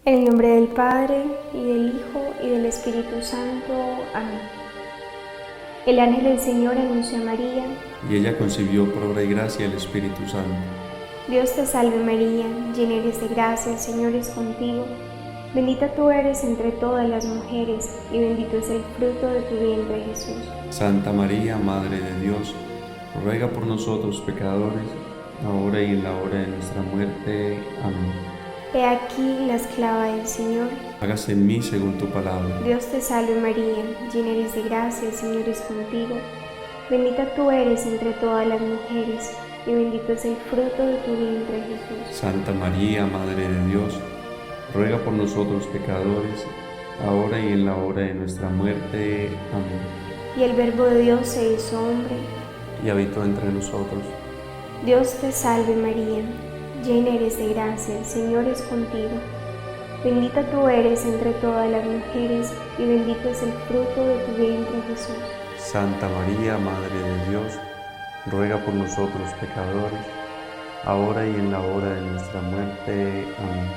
En el nombre del Padre, y del Hijo, y del Espíritu Santo. Amén. El ángel del Señor anunció a María. Y ella concibió por obra y gracia del Espíritu Santo. Dios te salve María, llena eres de gracia, el Señor es contigo. Bendita tú eres entre todas las mujeres, y bendito es el fruto de tu vientre, Jesús. Santa María, Madre de Dios, ruega por nosotros pecadores, ahora y en la hora de nuestra muerte. Amén. He aquí la esclava del Señor. Hágase en mí según tu palabra. Dios te salve María, llena eres de gracia, el Señor es contigo. Bendita tú eres entre todas las mujeres, y bendito es el fruto de tu vientre, Jesús. Santa María, Madre de Dios, ruega por nosotros pecadores, ahora y en la hora de nuestra muerte. Amén. Y el Verbo de Dios se hizo hombre. Y habitó entre nosotros. Dios te salve María, llena eres de gracia, el Señor es contigo. Bendita tú eres entre todas las mujeres, y bendito es el fruto de tu vientre, Jesús. Santa María, Madre de Dios, ruega por nosotros pecadores, ahora y en la hora de nuestra muerte. Amén.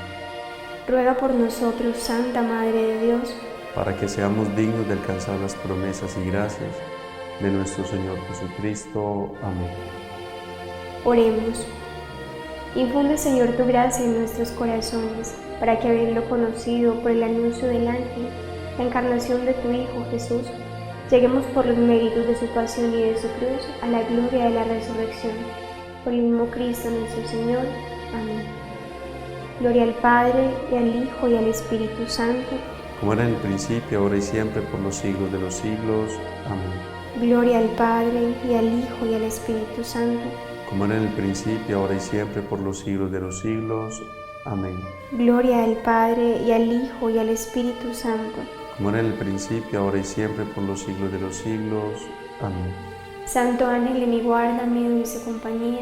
Ruega por nosotros, Santa Madre de Dios, para que seamos dignos de alcanzar las promesas y gracias de nuestro Señor Jesucristo. Amén. Oremos. Infunde, Señor, tu gracia en nuestros corazones, para que, habiendo conocido por el anuncio del ángel la encarnación de tu Hijo Jesús, lleguemos por los méritos de su pasión y de su cruz a la gloria de la resurrección. Por el mismo Cristo nuestro Señor. Amén. Gloria al Padre, y al Hijo, y al Espíritu Santo. Como era en el principio, ahora y siempre, por los siglos de los siglos. Amén. Gloria al Padre, y al Hijo, y al Espíritu Santo. Como era en el principio, ahora y siempre, por los siglos de los siglos. Amén. Gloria al Padre, y al Hijo, y al Espíritu Santo. Como era en el principio, ahora y siempre, por los siglos de los siglos. Amén. Santo ángel de mi guarda, mi dulce compañía,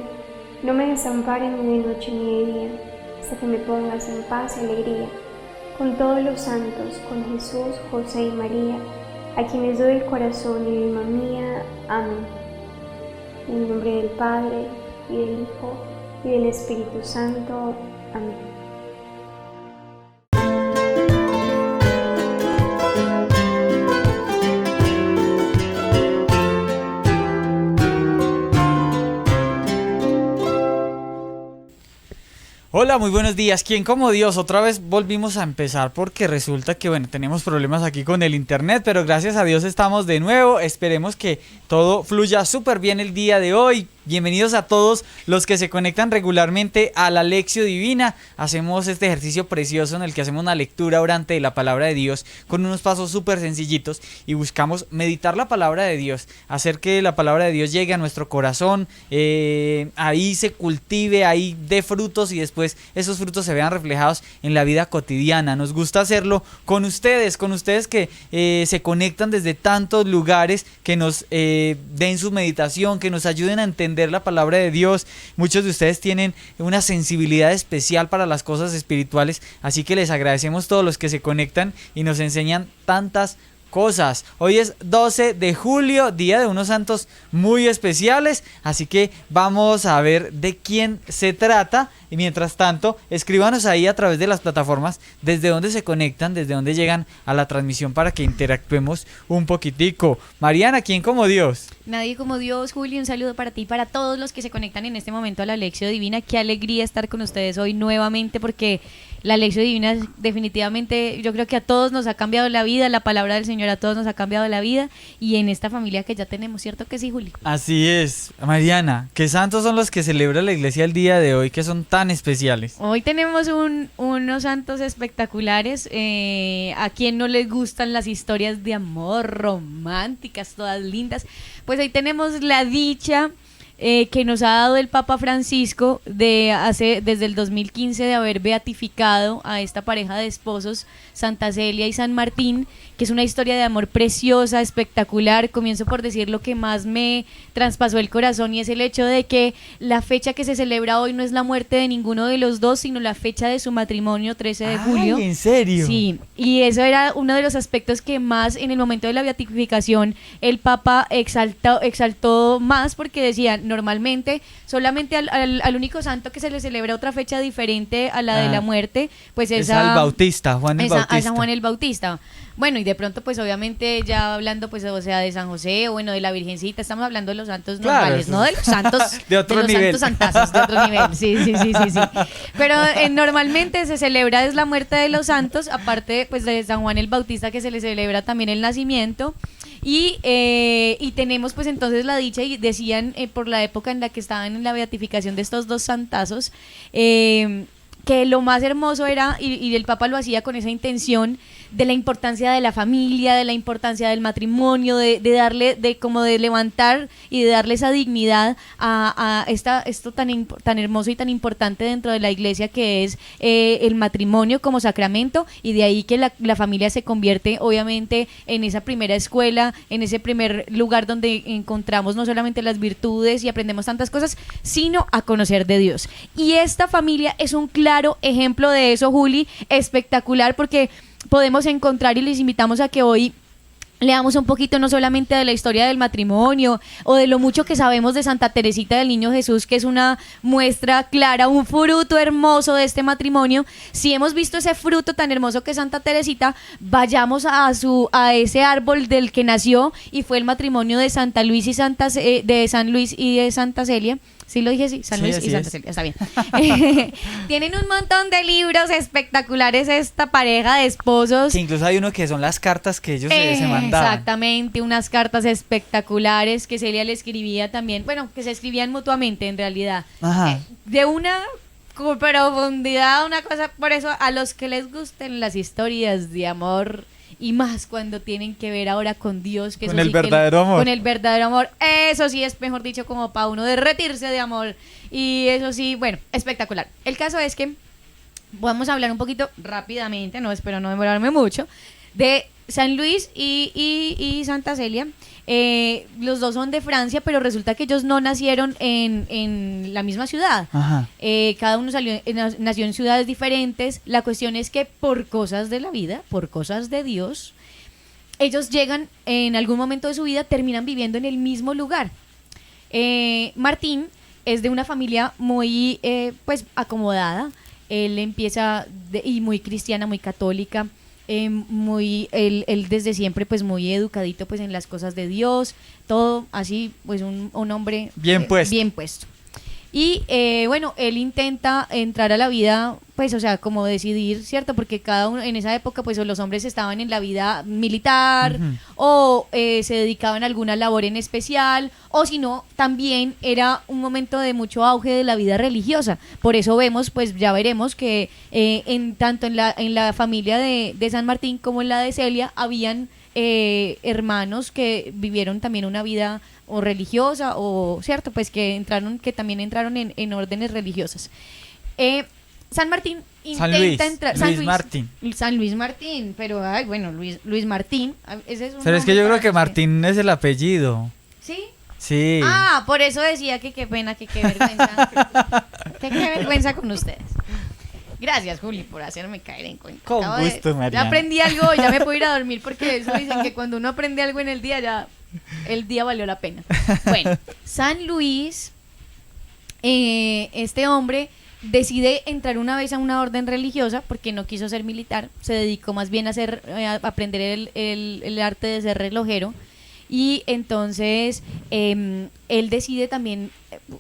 no me desampares ni de noche ni de día, hasta que me pongas en paz y alegría, con todos los santos, con Jesús, José y María, a quienes doy el corazón y el alma mía. Amén. En el nombre del Padre, y del Hijo, y del Espíritu Santo. Amén. Hola, muy buenos días. ¿Quién como Dios? Otra vez volvimos a empezar porque resulta que, tenemos problemas aquí con el internet, pero gracias a Dios estamos de nuevo. Esperemos que todo fluya súper bien el día de hoy. Bienvenidos a todos los que se conectan regularmente a la Lección Divina. Hacemos este ejercicio precioso en el que hacemos una lectura orante de la palabra de Dios con unos pasos súper sencillitos y buscamos meditar la palabra de Dios, hacer que la palabra de Dios llegue a nuestro corazón, ahí se cultive, ahí dé frutos y después esos frutos se vean reflejados en la vida cotidiana. Nos gusta hacerlo con ustedes que se conectan desde tantos lugares, que nos den su meditación, que nos ayuden a entender la palabra de Dios. Muchos de ustedes tienen una sensibilidad especial para las cosas espirituales, así que les agradecemos todos los que se conectan y nos enseñan tantas cosas. Hoy es 12 de julio, día de unos santos muy especiales, así que vamos a ver de quién se trata. Y mientras tanto, escríbanos ahí a través de las plataformas desde donde se conectan, desde donde llegan a la transmisión para que interactuemos un poquitico. Mariana, ¿quién como Dios? Nadie como Dios. Juli, un saludo para ti y para todos los que se conectan en este momento a la Lección Divina. Qué alegría estar con ustedes hoy nuevamente, porque la Lección Divina definitivamente, yo creo que a todos nos ha cambiado la vida, la palabra del Señor a todos nos ha cambiado la vida, y en esta familia que ya tenemos, ¿cierto que sí, Juli? Así es. Mariana, ¿qué santos son los que celebra la iglesia el día de hoy, que son tan especiales? Hoy tenemos unos santos espectaculares. A quien no les gustan las historias de amor románticas, todas lindas, pues hoy tenemos la dicha que nos ha dado el Papa Francisco desde el 2015 de haber beatificado a esta pareja de esposos, Santa Celia y San Martín, que es una historia de amor preciosa, espectacular. Comienzo por decir lo que más me traspasó el corazón, y es el hecho de que la fecha que se celebra hoy no es la muerte de ninguno de los dos, sino la fecha de su matrimonio, 13 de julio. ¿En serio? Sí, y eso era uno de los aspectos que más en el momento de la beatificación el Papa exaltó más, porque decían, normalmente. Solamente al único santo que se le celebra otra fecha diferente a la de la muerte, pues es al Bautista, Juan el Bautista. A San Juan el Bautista. Bueno, y de pronto, pues obviamente ya hablando, pues o sea, de San José o bueno, de la Virgencita, estamos hablando de los santos normales, no de los santos de otro los nivel. santos santazos, de otro nivel. Sí. Pero normalmente se celebra es la muerte de los santos, aparte pues de San Juan el Bautista, que se le celebra también el nacimiento. Y tenemos pues entonces la dicha, y decían por la época en la que estaban en la beatificación de estos dos santazos, que lo más hermoso era, y el Papa lo hacía con esa intención, de la importancia de la familia, de la importancia del matrimonio, de darle, de como de levantar y de darle esa dignidad a esto tan hermoso y tan importante dentro de la iglesia, que es el matrimonio como sacramento, y de ahí que la familia se convierte obviamente en esa primera escuela, en ese primer lugar donde encontramos no solamente las virtudes y aprendemos tantas cosas, sino a conocer de Dios. Y esta familia es un claro ejemplo de eso, Juli, espectacular, porque podemos encontrar, y les invitamos a que hoy leamos un poquito no solamente de la historia del matrimonio o de lo mucho que sabemos de Santa Teresita del Niño Jesús, que es una muestra clara, un fruto hermoso de este matrimonio. Si hemos visto ese fruto tan hermoso que es Santa Teresita, vayamos a ese árbol del que nació y fue el matrimonio de Santa Luis y de San Luis y de Santa Celia. ¿Sí lo dije? Sí, San Luis y Santa Celia, está bien. Tienen un montón de libros espectaculares esta pareja de esposos. Que incluso hay uno que son las cartas que ellos se mandaban. Exactamente, unas cartas espectaculares que Celia le escribía también, bueno, que se escribían mutuamente en realidad. Ajá. De una profundidad, una cosa, por eso a los que les gusten las historias de amor, y más cuando tienen que ver ahora con Dios, que con eso el sí verdadero amor. Con el verdadero amor, eso sí es, mejor dicho, como para uno derretirse de amor. Y eso sí, bueno, espectacular. El caso es que vamos a hablar un poquito rápidamente, no espero no demorarme mucho, de San Luis y Santa Celia. Los dos son de Francia, pero resulta que ellos no nacieron en la misma ciudad. Ajá. Cada uno nació en ciudades diferentes. La cuestión es que por cosas de la vida, por cosas de Dios, ellos llegan en algún momento de su vida, terminan viviendo en el mismo lugar. Martín es de una familia muy pues acomodada. Él empieza y muy cristiana, muy católica. Él desde siempre pues muy educadito pues en las cosas de Dios, todo así, pues un hombre bien puesto. Y bueno, él intenta entrar a la vida, pues o sea, como decidir, ¿cierto? Porque cada uno en esa época pues los hombres estaban en la vida militar, o se dedicaban a alguna labor en especial, o si no, también era un momento de mucho auge de la vida religiosa. Por eso vemos, pues ya veremos que tanto en la familia de San Martín como en la de Celia habían hermanos que vivieron también una vida o religiosa, o cierto, pues que también entraron en órdenes religiosas. San Martín intenta entrar. San Luis Martín, pero ay, bueno, Luis Martín, ese es un pero es que yo creo que usted. Martín es el apellido. ¿Sí? Sí. Ah, por eso decía que qué pena, que qué vergüenza. Qué vergüenza con ustedes. Gracias, Juli, por hacerme caer en cuenta. Con gusto, Mariana. Ya aprendí algo, ya me puedo ir a dormir, porque eso dicen que cuando uno aprende algo en el día, ya el día valió la pena. Bueno, San Luis, este hombre decide entrar una vez a una orden religiosa porque no quiso ser militar, se dedicó más bien a aprender el arte de ser relojero. Y entonces él decide también,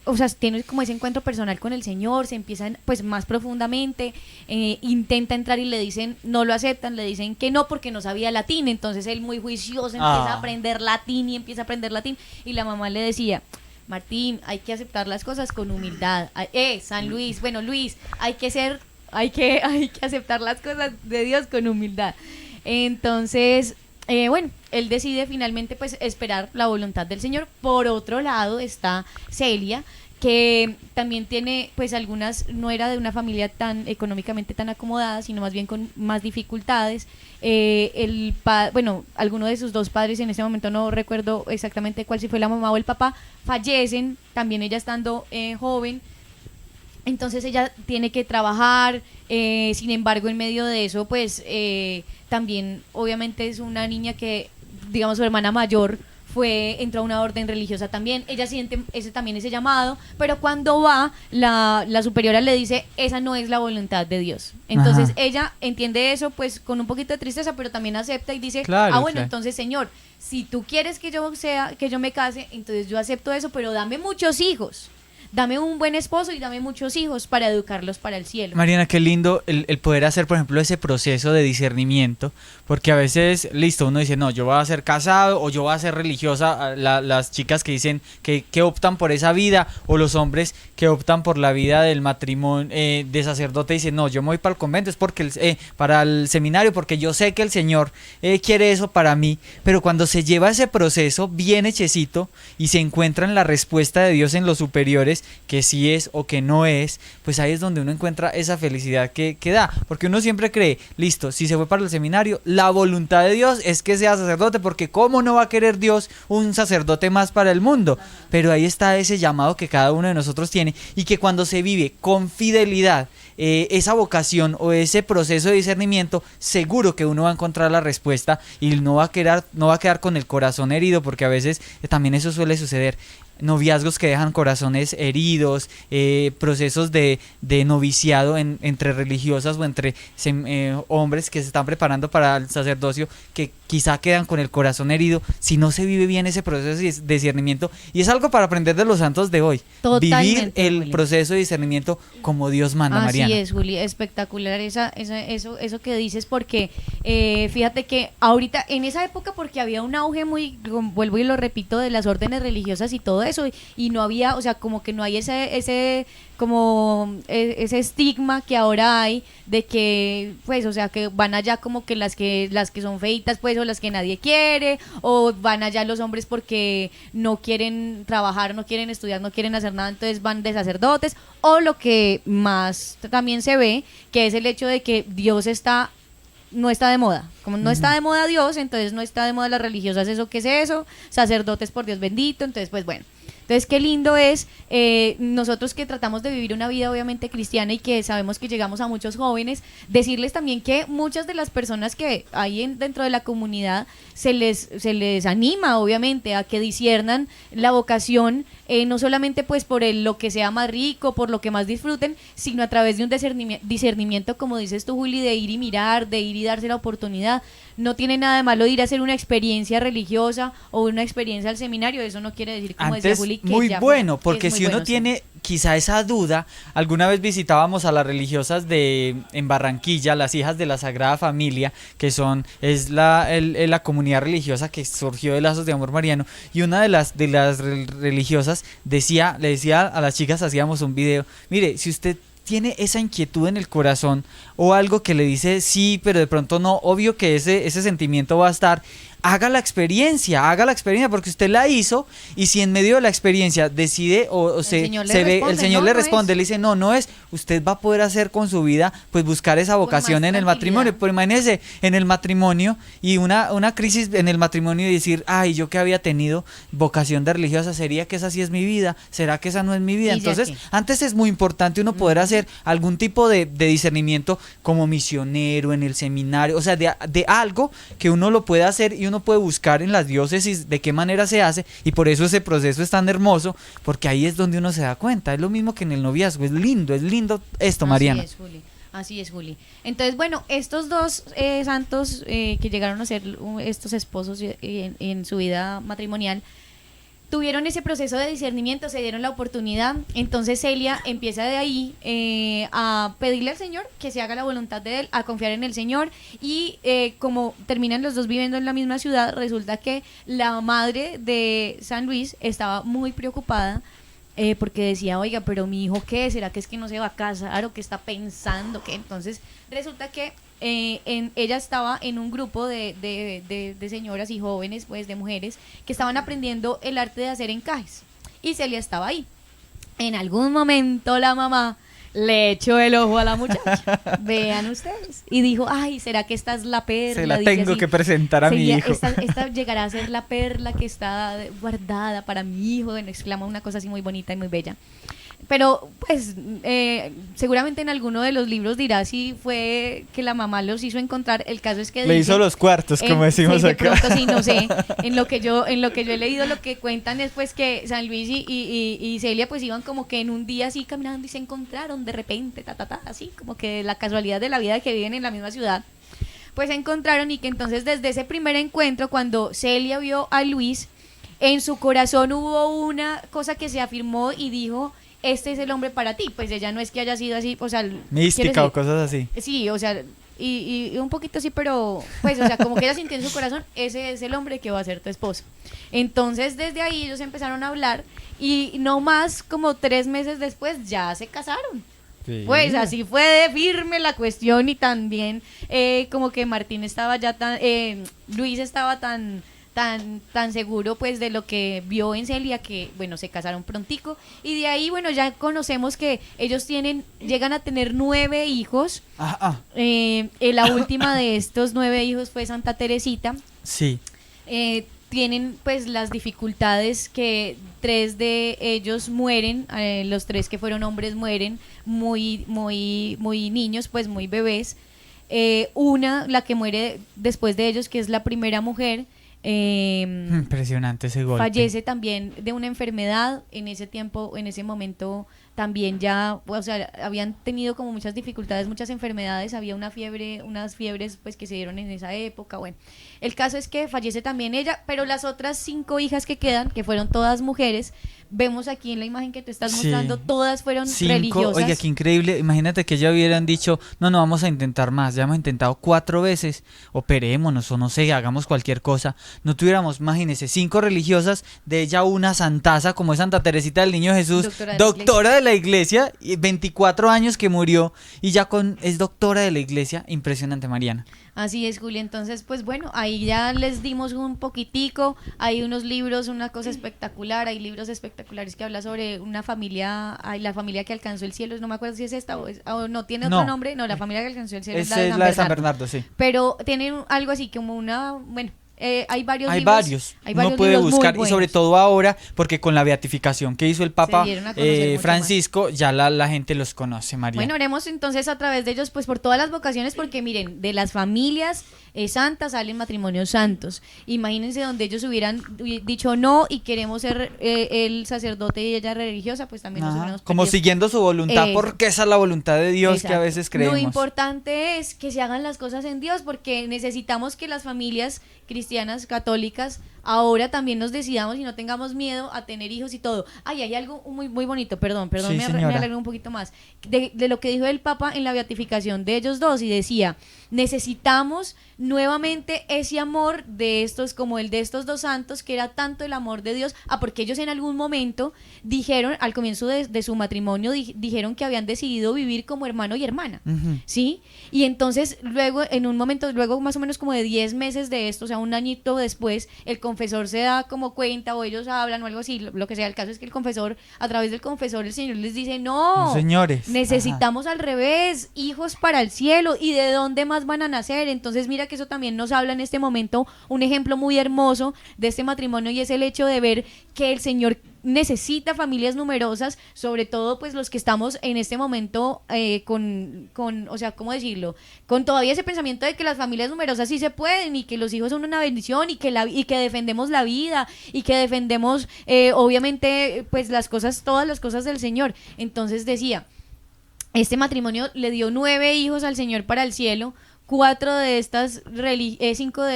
o sea, tiene como ese encuentro personal con el Señor, se empiezan pues más profundamente, intenta entrar y le dicen, no lo aceptan, le dicen que no porque no sabía latín. Entonces él muy juicioso empieza a aprender latín y la mamá le decía, Martín, hay que aceptar las cosas con humildad. San Luis, bueno, Luis, hay que aceptar las cosas de Dios con humildad. Entonces bueno, él decide finalmente pues esperar la voluntad del Señor. Por otro lado está Celia, que también tiene pues no era de una familia tan económicamente tan acomodada, sino más bien con más dificultades. Bueno, alguno de sus dos padres, en ese momento no recuerdo exactamente cuál, si fue la mamá o el papá, fallecen, también ella estando joven. Entonces ella tiene que trabajar, sin embargo en medio de eso pues también obviamente es una niña que, digamos, su hermana mayor entró a una orden religiosa también. Ella siente ese llamado, pero cuando va, la superiora le dice, esa no es la voluntad de Dios. Entonces ella entiende eso pues con un poquito de tristeza, pero también acepta y dice, bueno, claro. Entonces Señor, si tú quieres que yo me case, entonces yo acepto eso, pero dame muchos hijos. Dame un buen esposo y dame muchos hijos para educarlos para el cielo. Mariana, qué lindo el poder hacer, por ejemplo, ese proceso de discernimiento, porque a veces, listo, uno dice, no, yo voy a ser casado o yo voy a ser religiosa, las chicas que dicen que optan por esa vida, o los hombres que optan por la vida del matrimonio, de sacerdote, dicen, no, yo me voy para el convento, es porque para el seminario, porque yo sé que el Señor quiere eso para mí, pero cuando se lleva ese proceso bien hechecito y se encuentran la respuesta de Dios en los superiores, que sí es o que no es, pues ahí es donde uno encuentra esa felicidad que da, porque uno siempre cree, listo, si se fue para el seminario, la voluntad de Dios es que sea sacerdote, porque cómo no va a querer Dios un sacerdote más para el mundo, pero ahí está ese llamado que cada uno de nosotros tiene, y que cuando se vive con fidelidad esa vocación o ese proceso de discernimiento, seguro que uno va a encontrar la respuesta y no va a quedar con el corazón herido, porque a veces también eso suele suceder. Noviazgos que dejan corazones heridos, procesos de noviciado entre religiosas o entre hombres que se están preparando para el sacerdocio, que quizá quedan con el corazón herido si no se vive bien ese proceso de discernimiento, y es algo para aprender de los santos de hoy. Totalmente, vivir el proceso de discernimiento como Dios manda, Mariana. Así es, Juli, espectacular eso que dices, porque fíjate que ahorita en esa época, porque había un auge muy, vuelvo y lo repito, de las órdenes religiosas y todo eso, y no había, o sea, como que no hay ese estigma que ahora hay de que, pues, o sea, que van allá como que las que son feitas, pues, o las que nadie quiere, o van allá los hombres porque no quieren trabajar, no quieren estudiar, no quieren hacer nada, entonces van de sacerdotes, o lo que más también se ve, que es el hecho de que Dios no está de moda. Como no está de moda Dios, entonces no está de moda las religiosas, ¿eso qué es eso? Sacerdotes, por Dios bendito, entonces pues bueno. Entonces qué lindo es nosotros que tratamos de vivir una vida obviamente cristiana y que sabemos que llegamos a muchos jóvenes, decirles también que muchas de las personas que hay dentro de la comunidad se les anima obviamente a que disciernan la vocación, no solamente pues por lo que sea más rico, por lo que más disfruten, sino a través de un discernimiento, como dices tú, Juli, de ir y mirar, de ir y darse la oportunidad. No tiene nada de malo de ir a hacer una experiencia religiosa o una experiencia al seminario, eso no quiere decir, como decía Juli, que muy ya bueno, porque si uno bueno, tiene quizá esa duda, alguna vez visitábamos a las religiosas en Barranquilla, las hijas de la Sagrada Familia, que es la comunidad religiosa que surgió de Lazos de Amor Mariano, y una de las religiosas le decía a las chicas, hacíamos un video, mire, si usted tiene esa inquietud en el corazón o algo que le dice sí, pero de pronto no, obvio que ese sentimiento va a estar, haga la experiencia, porque usted la hizo, y si en medio de la experiencia decide el Señor le responde, le dice no es, usted va a poder hacer con su vida, pues buscar esa vocación en el matrimonio. Pues imagínese en el matrimonio y una crisis en el matrimonio y decir, ay, yo que había tenido vocación de religiosa, ¿sería que esa sí es mi vida? ¿Será que esa no es mi vida? Entonces, antes es muy importante uno poder hacer algún tipo de discernimiento como misionero en el seminario, o sea, de algo que uno lo pueda hacer y uno puede buscar en las diócesis de qué manera se hace, y por eso ese proceso es tan hermoso, porque ahí es donde uno se da cuenta. Es lo mismo que en el noviazgo, es lindo esto, Mariana. Así es, Juli. Entonces, bueno, estos dos santos que llegaron a ser estos esposos en su vida matrimonial, tuvieron ese proceso de discernimiento, se dieron la oportunidad. Entonces Celia empieza de ahí a pedirle al Señor que se haga la voluntad de Él, a confiar en el Señor, y como terminan los dos viviendo en la misma ciudad, resulta que la madre de San Luis estaba muy preocupada porque decía, oiga, pero mi hijo, ¿qué? ¿Será que es que no se va a casar o qué está pensando? ¿Qué? Entonces resulta que ella estaba en un grupo de señoras y jóvenes, pues de mujeres, que estaban aprendiendo el arte de hacer encajes, y Celia estaba ahí. En algún momento la mamá le echó el ojo a la muchacha, vean ustedes, y dijo, ay, ¿será que esta es la perla? Se la tengo que presentar a mi hijo. Esta llegará a ser la perla que está guardada para mi hijo, bueno, exclama una cosa así muy bonita y muy bella. Pero pues seguramente en alguno de los libros dirá si fue que la mamá los hizo encontrar. El caso es que Le dice, hizo los cuartos, como decimos sí, acá. de pronto sí, no sé. En lo que yo he leído, lo que cuentan es pues que San Luis y Celia pues iban como que en un día así caminando y se encontraron de repente, así como que la casualidad de la vida, que viven en la misma ciudad, pues se encontraron, y que entonces desde ese primer encuentro, cuando Celia vio a Luis, en su corazón hubo una cosa que se afirmó y dijo: este es el hombre para ti. Pues ella no es que haya sido así, o sea, Mística o cosas así. sí, o sea, y un poquito así, pero pues, o sea, como que ella sintió en su corazón, ese es el hombre que va a ser tu esposo. Entonces desde ahí ellos empezaron a hablar, y no más como 3 meses después ya se casaron. Sí. Pues así fue de firme la cuestión, y también como que Martín estaba ya Luis estaba tan seguro pues de lo que vio en Celia, que bueno, se casaron prontico, y de ahí bueno, ya conocemos que ellos llegan a tener 9 hijos. La última de estos 9 hijos fue Santa Teresita. Sí. Tienen pues las dificultades que 3 de ellos mueren, los 3 que fueron hombres mueren muy niños, pues muy bebés. La que muere después de ellos, que es la primera mujer, impresionante ese golpe. fallece también de una enfermedad. En ese tiempo, en ese momento también ya, o sea, habían tenido como muchas dificultades, muchas enfermedades, había unas fiebres pues que se dieron en esa época. Bueno, el caso es que fallece también ella, pero las otras 5 hijas que quedan, que fueron todas mujeres, vemos aquí en la imagen que tú estás mostrando, todas fueron 5, religiosas. oiga, qué increíble. Imagínate que ya hubieran dicho, no vamos a intentar más, ya hemos intentado 4 veces, operémonos o no sé, hagamos cualquier cosa. No tuviéramos, imagínense, 5 religiosas, de ella una santaza como es Santa Teresita del Niño Jesús, doctora de la iglesia, 24 años que murió, y ya es doctora de la iglesia. Impresionante, Mariana. Así es, Juli. Entonces, pues bueno, ahí ya les dimos un poquitico. Hay unos libros, una cosa espectacular. Hay libros espectaculares que habla sobre una familia, la familia que alcanzó el cielo. No me acuerdo si es esta o no, tiene otro nombre. No, la familia que alcanzó el cielo es la de San Bernardo, sí. Pero tienen algo así como bueno, hay varios hay libros. Varios. Hay varios uno puede libros buscar, muy y sobre todo ahora, porque con la beatificación que hizo el Papa Francisco, más. Ya la gente los conoce, María. Bueno, oremos entonces a través de ellos, pues por todas las vocaciones, porque miren, de las familias santas salen matrimonios santos. Imagínense donde ellos hubieran dicho no y queremos ser el sacerdote y ella religiosa, pues también nos hubiéramos como perdido. siguiendo su voluntad, porque esa es la voluntad de Dios. Exacto. Que a veces creemos. Lo importante es que se hagan las cosas en Dios, porque necesitamos que las familias cristianas, católicas, ahora también nos decidamos y no tengamos miedo a tener hijos y todo. Hay algo muy bonito, perdón, sí, me alargué un poquito más, de lo que dijo el Papa en la beatificación de ellos dos, y decía: necesitamos nuevamente ese amor de estos, como el de estos 2 santos, que era tanto el amor de Dios, porque ellos en algún momento dijeron, al comienzo de su matrimonio, dijeron que habían decidido vivir como hermano y hermana, ¿sí? Y entonces luego, en un momento, luego más o menos como de 10 meses de esto, o sea, un añito después, el confesor se da como cuenta, o ellos hablan o algo así, lo que sea. El caso es que el confesor, a través del confesor, el Señor les dice: no, señores, necesitamos al revés, hijos para el cielo. ¿Y de dónde más van a nacer? Entonces mira que eso también nos habla en este momento, un ejemplo muy hermoso de este matrimonio, y es el hecho de ver que el Señor necesita familias numerosas, sobre todo pues los que estamos en este momento o sea, ¿cómo decirlo? Con todavía ese pensamiento de que las familias numerosas sí se pueden, y que los hijos son una bendición, y que defendemos la vida, y que defendemos obviamente pues todas las cosas del Señor. Entonces decía, este matrimonio le dio 9 hijos al Señor para el cielo. 5 de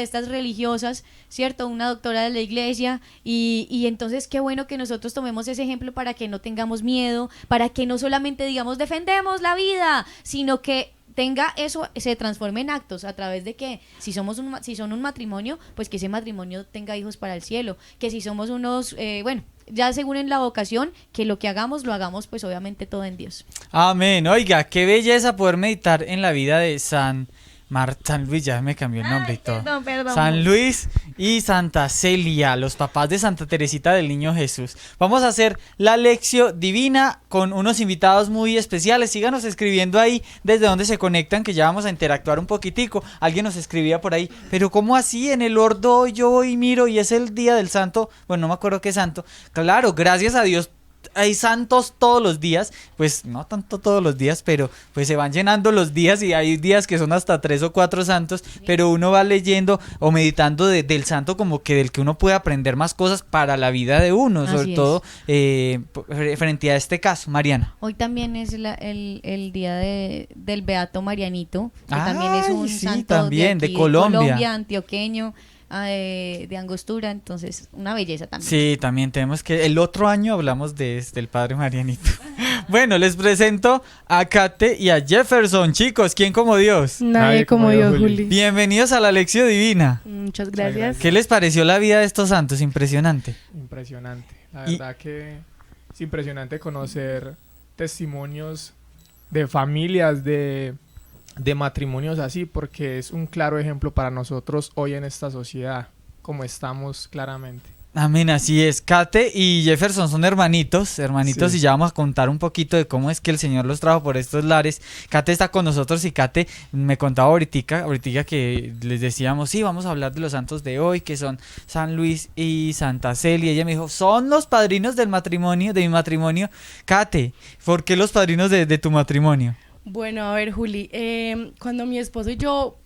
estas religiosas, ¿cierto? Una doctora de la iglesia, y entonces qué bueno que nosotros tomemos ese ejemplo para que no tengamos miedo, para que no solamente digamos defendemos la vida, sino que tenga eso, se transforme en actos, a través de que si son un matrimonio, pues que ese matrimonio tenga hijos para el cielo, que si somos unos, ya según en la vocación, que lo que hagamos, lo hagamos pues obviamente todo en Dios. Amén. Oiga, qué belleza poder meditar en la vida de San Luis, ya me cambió el nombre y todo. Perdón. San Luis y Santa Celia, los papás de Santa Teresita del Niño Jesús. Vamos a hacer la lección divina con unos invitados muy especiales. Síganos escribiendo ahí desde donde se conectan, que ya vamos a interactuar un poquitico. Alguien nos escribía por ahí, pero ¿cómo así? En el ordo yo voy y miro y es el día del santo. Bueno, no me acuerdo qué santo. Claro, gracias a Dios hay santos todos los días, pues no tanto todos los días, pero pues se van llenando los días y hay días que son hasta 3 o 4 santos, pero uno va leyendo o meditando del santo como que del que uno puede aprender más cosas para la vida de uno, Así sobre es. todo frente a este caso. Mariana. Hoy también es el día del Beato Marianito, que Ay, también es un sí, santo también, de aquí, Colombia. antioqueño, de Angostura, entonces una belleza también. Sí, también tenemos que... El otro año hablamos del padre Marianito. Bueno, les presento a Kate y a Jefferson. Chicos, ¿quién como Dios? Nadie como Dios, Juli. Bienvenidos a la Lección Divina. Muchas gracias. ¿Qué les pareció la vida de estos santos? Impresionante. Impresionante. La Y- verdad que es impresionante conocer testimonios de familias, de matrimonios así, porque es un claro ejemplo para nosotros hoy en esta sociedad, como estamos claramente. Amén, así es. Kate y Jefferson son hermanitos, Sí. y ya vamos a contar un poquito de cómo es que el Señor los trajo por estos lares. Kate está con nosotros y Kate me contaba ahorita que les decíamos, sí, vamos a hablar de los santos de hoy, que son San Luis y Santa Celia. Y ella me dijo, son los padrinos del matrimonio, de mi matrimonio. Kate, ¿por qué los padrinos de tu matrimonio? Bueno, a ver, Juli, cuando mi esposo y yo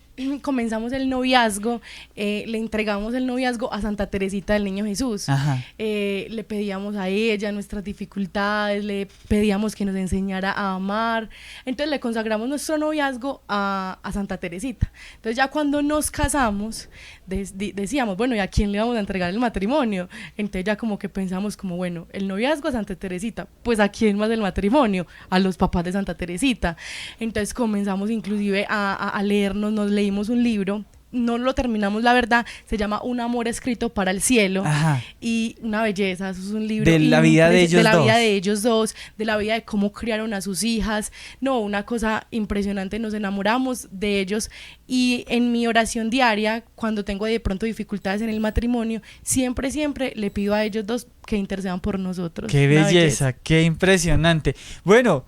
comenzamos el noviazgo, le entregamos el noviazgo a Santa Teresita del Niño Jesús. Ajá. Le pedíamos a ella nuestras dificultades, le pedíamos que nos enseñara a amar. Entonces le consagramos nuestro noviazgo a Santa Teresita. Entonces ya cuando nos casamos, decíamos, bueno, ¿y a quién le vamos a entregar el matrimonio? Entonces ya como que pensamos como, bueno, el noviazgo a Santa Teresita, pues ¿a quién más el matrimonio? A los papás de Santa Teresita. Entonces comenzamos inclusive a leernos, nos leímos un libro, no lo terminamos, la verdad, se llama Un amor escrito para el cielo. Ajá. Y una belleza, eso es un libro De la vida de ellos de la dos. vida de ellos dos, de la vida de cómo criaron a sus hijas. No, una cosa impresionante, nos enamoramos de ellos y en mi oración diaria, cuando tengo de pronto dificultades en el matrimonio, siempre le pido a ellos dos que intercedan por nosotros. Qué Una belleza, qué impresionante. Bueno,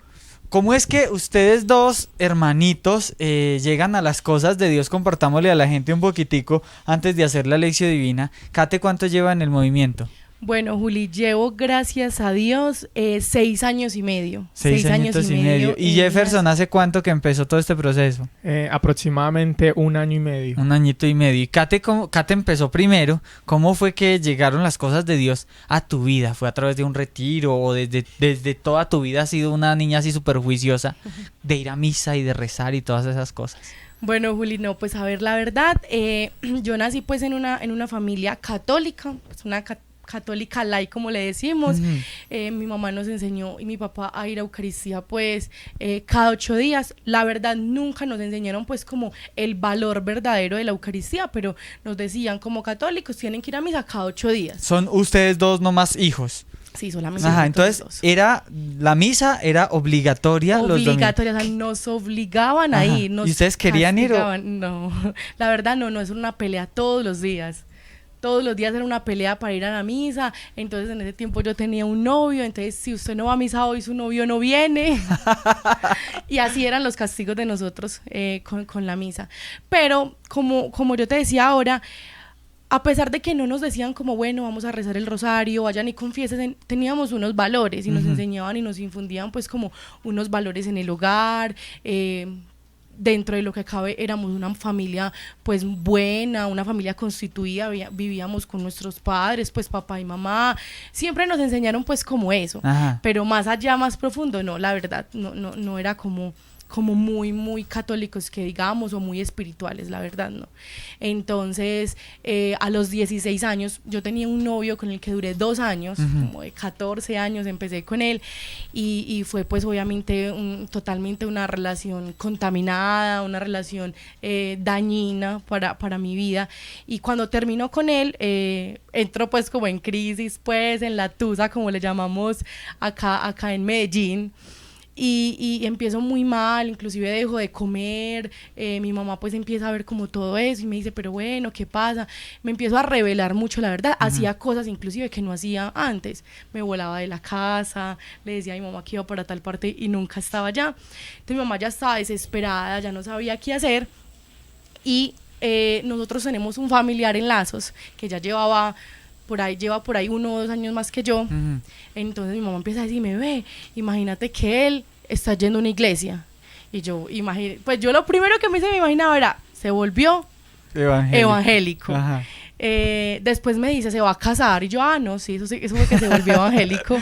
¿cómo es que ustedes dos hermanitos llegan a las cosas de Dios? Compartámosle a la gente un poquitico antes de hacer la lección divina. Kate, ¿cuánto lleva en el movimiento? Bueno, Juli, llevo, gracias a Dios, 6 años y medio. 6 añitos y medio. ¿Y Jefferson hace cuánto que empezó todo este proceso? Aproximadamente 1 año y medio. 1 añito y medio. Y Kate empezó primero. ¿Cómo fue que llegaron las cosas de Dios a tu vida? ¿Fue a través de un retiro o desde toda tu vida has sido una niña así súper juiciosa de ir a misa y de rezar y todas esas cosas? Bueno, Juli, no, pues a ver, la verdad, yo nací pues en una familia católica, pues una católica laica, como le decimos. Mi mamá nos enseñó y mi papá a ir a Eucaristía pues cada 8 días. La verdad nunca nos enseñaron pues como el valor verdadero de la Eucaristía, pero nos decían como católicos tienen que ir a misa cada 8 días. Son ustedes dos nomás hijos. Sí, solamente. Ajá, nosotros entonces dos. la misa era obligatoria los domingos. Obligatoria, o sea, nos obligaban a Ajá. ir. ¿Y ustedes querían ir o...? castigaban. No, la verdad no es una pelea todos los días. Todos los días era una pelea para ir a la misa. Entonces en ese tiempo yo tenía un novio, entonces si usted no va a misa hoy, su novio no viene. Y así eran los castigos de nosotros con la misa. Pero como yo te decía ahora, a pesar de que no nos decían como, bueno, vamos a rezar el rosario, vayan y confiesen, teníamos unos valores y nos enseñaban y nos infundían pues como unos valores en el hogar. Dentro de lo que cabe éramos una familia pues buena, una familia constituida, vivíamos con nuestros padres, pues papá y mamá, siempre nos enseñaron pues como eso. Ajá. Pero más allá, más profundo, no, la verdad, no era como muy católicos que digamos, o muy espirituales, la verdad no. Entonces a los 16 años yo tenía un novio con el que duré 2 años, como de 14 años empecé con él y fue pues obviamente totalmente una relación contaminada, una relación dañina para mi vida, y cuando terminó con él entró pues como en crisis, pues en la tusa como le llamamos acá en Medellín. Y empiezo muy mal, inclusive dejo de comer, mi mamá pues empieza a ver como todo eso y me dice, pero bueno, ¿qué pasa? Me empiezo a revelar mucho, la verdad, hacía cosas inclusive que no hacía antes, me volaba de la casa, le decía a mi mamá que iba para tal parte y nunca estaba allá. Entonces mi mamá ya estaba desesperada, ya no sabía qué hacer, y nosotros tenemos un familiar en Lazos que ya llevaba lleva por ahí 1 o 2 años más que yo. Ujú. Entonces mi mamá empieza a decirme, ve, imagínate que él está yendo a una iglesia. Y yo, pues yo lo primero que me imaginaba era, se volvió evangélico. Ajá. Después me dice, se va a casar. Y yo, no, sí, eso fue que se volvió evangélico.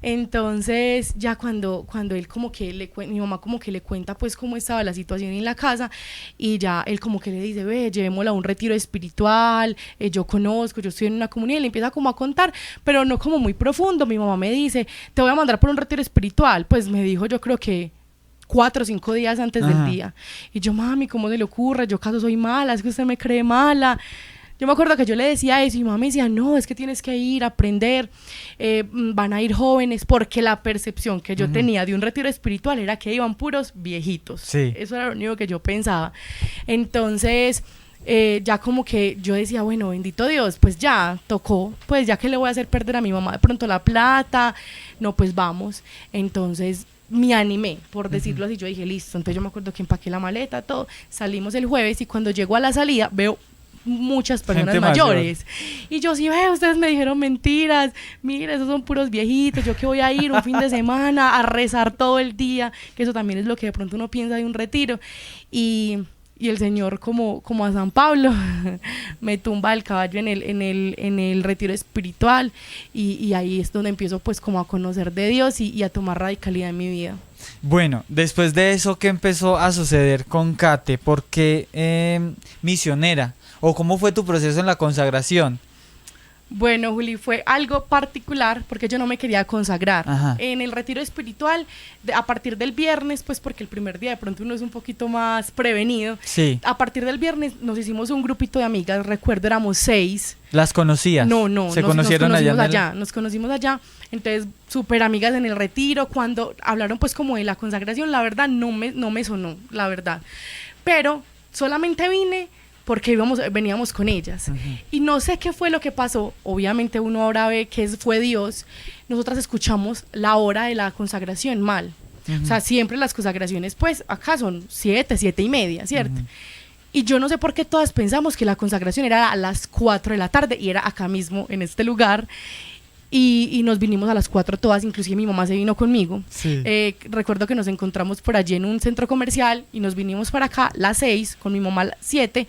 Entonces, ya cuando él como que mi mamá como que le cuenta pues cómo estaba la situación en la casa, y ya él como que le dice, ve, llevémosla a un retiro espiritual, yo estoy en una comunidad, y le empieza como a contar, pero no como muy profundo. Mi mamá me dice, te voy a mandar por un retiro espiritual. Pues me dijo, yo creo que 4 o 5 días antes del día. Y yo, mami, ¿cómo se le ocurre? Yo acaso soy mala, es que usted me cree mala. Yo me acuerdo que yo le decía eso y mi mamá me decía, no, es que tienes que ir a aprender, van a ir jóvenes, porque la percepción que yo tenía de un retiro espiritual era que iban puros viejitos. Sí. Eso era lo único que yo pensaba. Entonces, ya como que yo decía, bueno, bendito Dios, pues ya tocó, pues ya que le voy a hacer perder a mi mamá de pronto la plata, no, pues vamos. Entonces me animé, por decirlo así. Yo dije, listo. Entonces yo me acuerdo que empaqué la maleta, todo, salimos el jueves, y cuando llego a la salida veo muchas personas Gente mayores. Y yo, sí, ustedes me dijeron mentiras, mira, esos son puros viejitos, yo que voy a ir un fin de semana a rezar todo el día, que eso también es lo que de pronto uno piensa de un retiro. Y el Señor, como a San Pablo, me tumba el caballo en el retiro espiritual, y ahí es donde empiezo pues como a conocer de Dios y a tomar radicalidad en mi vida. Bueno, después de eso, ¿qué empezó a suceder con Kate? ¿Por qué misionera? ¿O cómo fue tu proceso en la consagración? Bueno, Juli, fue algo particular porque yo no me quería consagrar. Ajá. En el retiro espiritual, a partir del viernes, pues porque el primer día de pronto uno es un poquito más prevenido. Sí. A partir del viernes nos hicimos un grupito de amigas, recuerdo éramos 6. ¿Las conocías? No, ¿Se nos conocieron conocimos allá? Nos conocimos allá, entonces súper amigas en el retiro. Cuando hablaron pues como de la consagración, la verdad no me sonó, la verdad. Pero solamente vine porque veníamos con ellas. Y no sé qué fue lo que pasó. Obviamente uno ahora ve que fue Dios. Nosotras escuchamos la hora de la consagración mal. O sea, siempre las consagraciones, pues, acá son 7:30, ¿cierto? Y yo no sé por qué todas pensamos que la consagración era a las 4 de la tarde, y era acá mismo, en este lugar. Y nos vinimos a las 4 todas, inclusive mi mamá se vino conmigo. Sí. Recuerdo que nos encontramos por allí en un centro comercial y nos vinimos para acá las 6, con mi mamá las 7.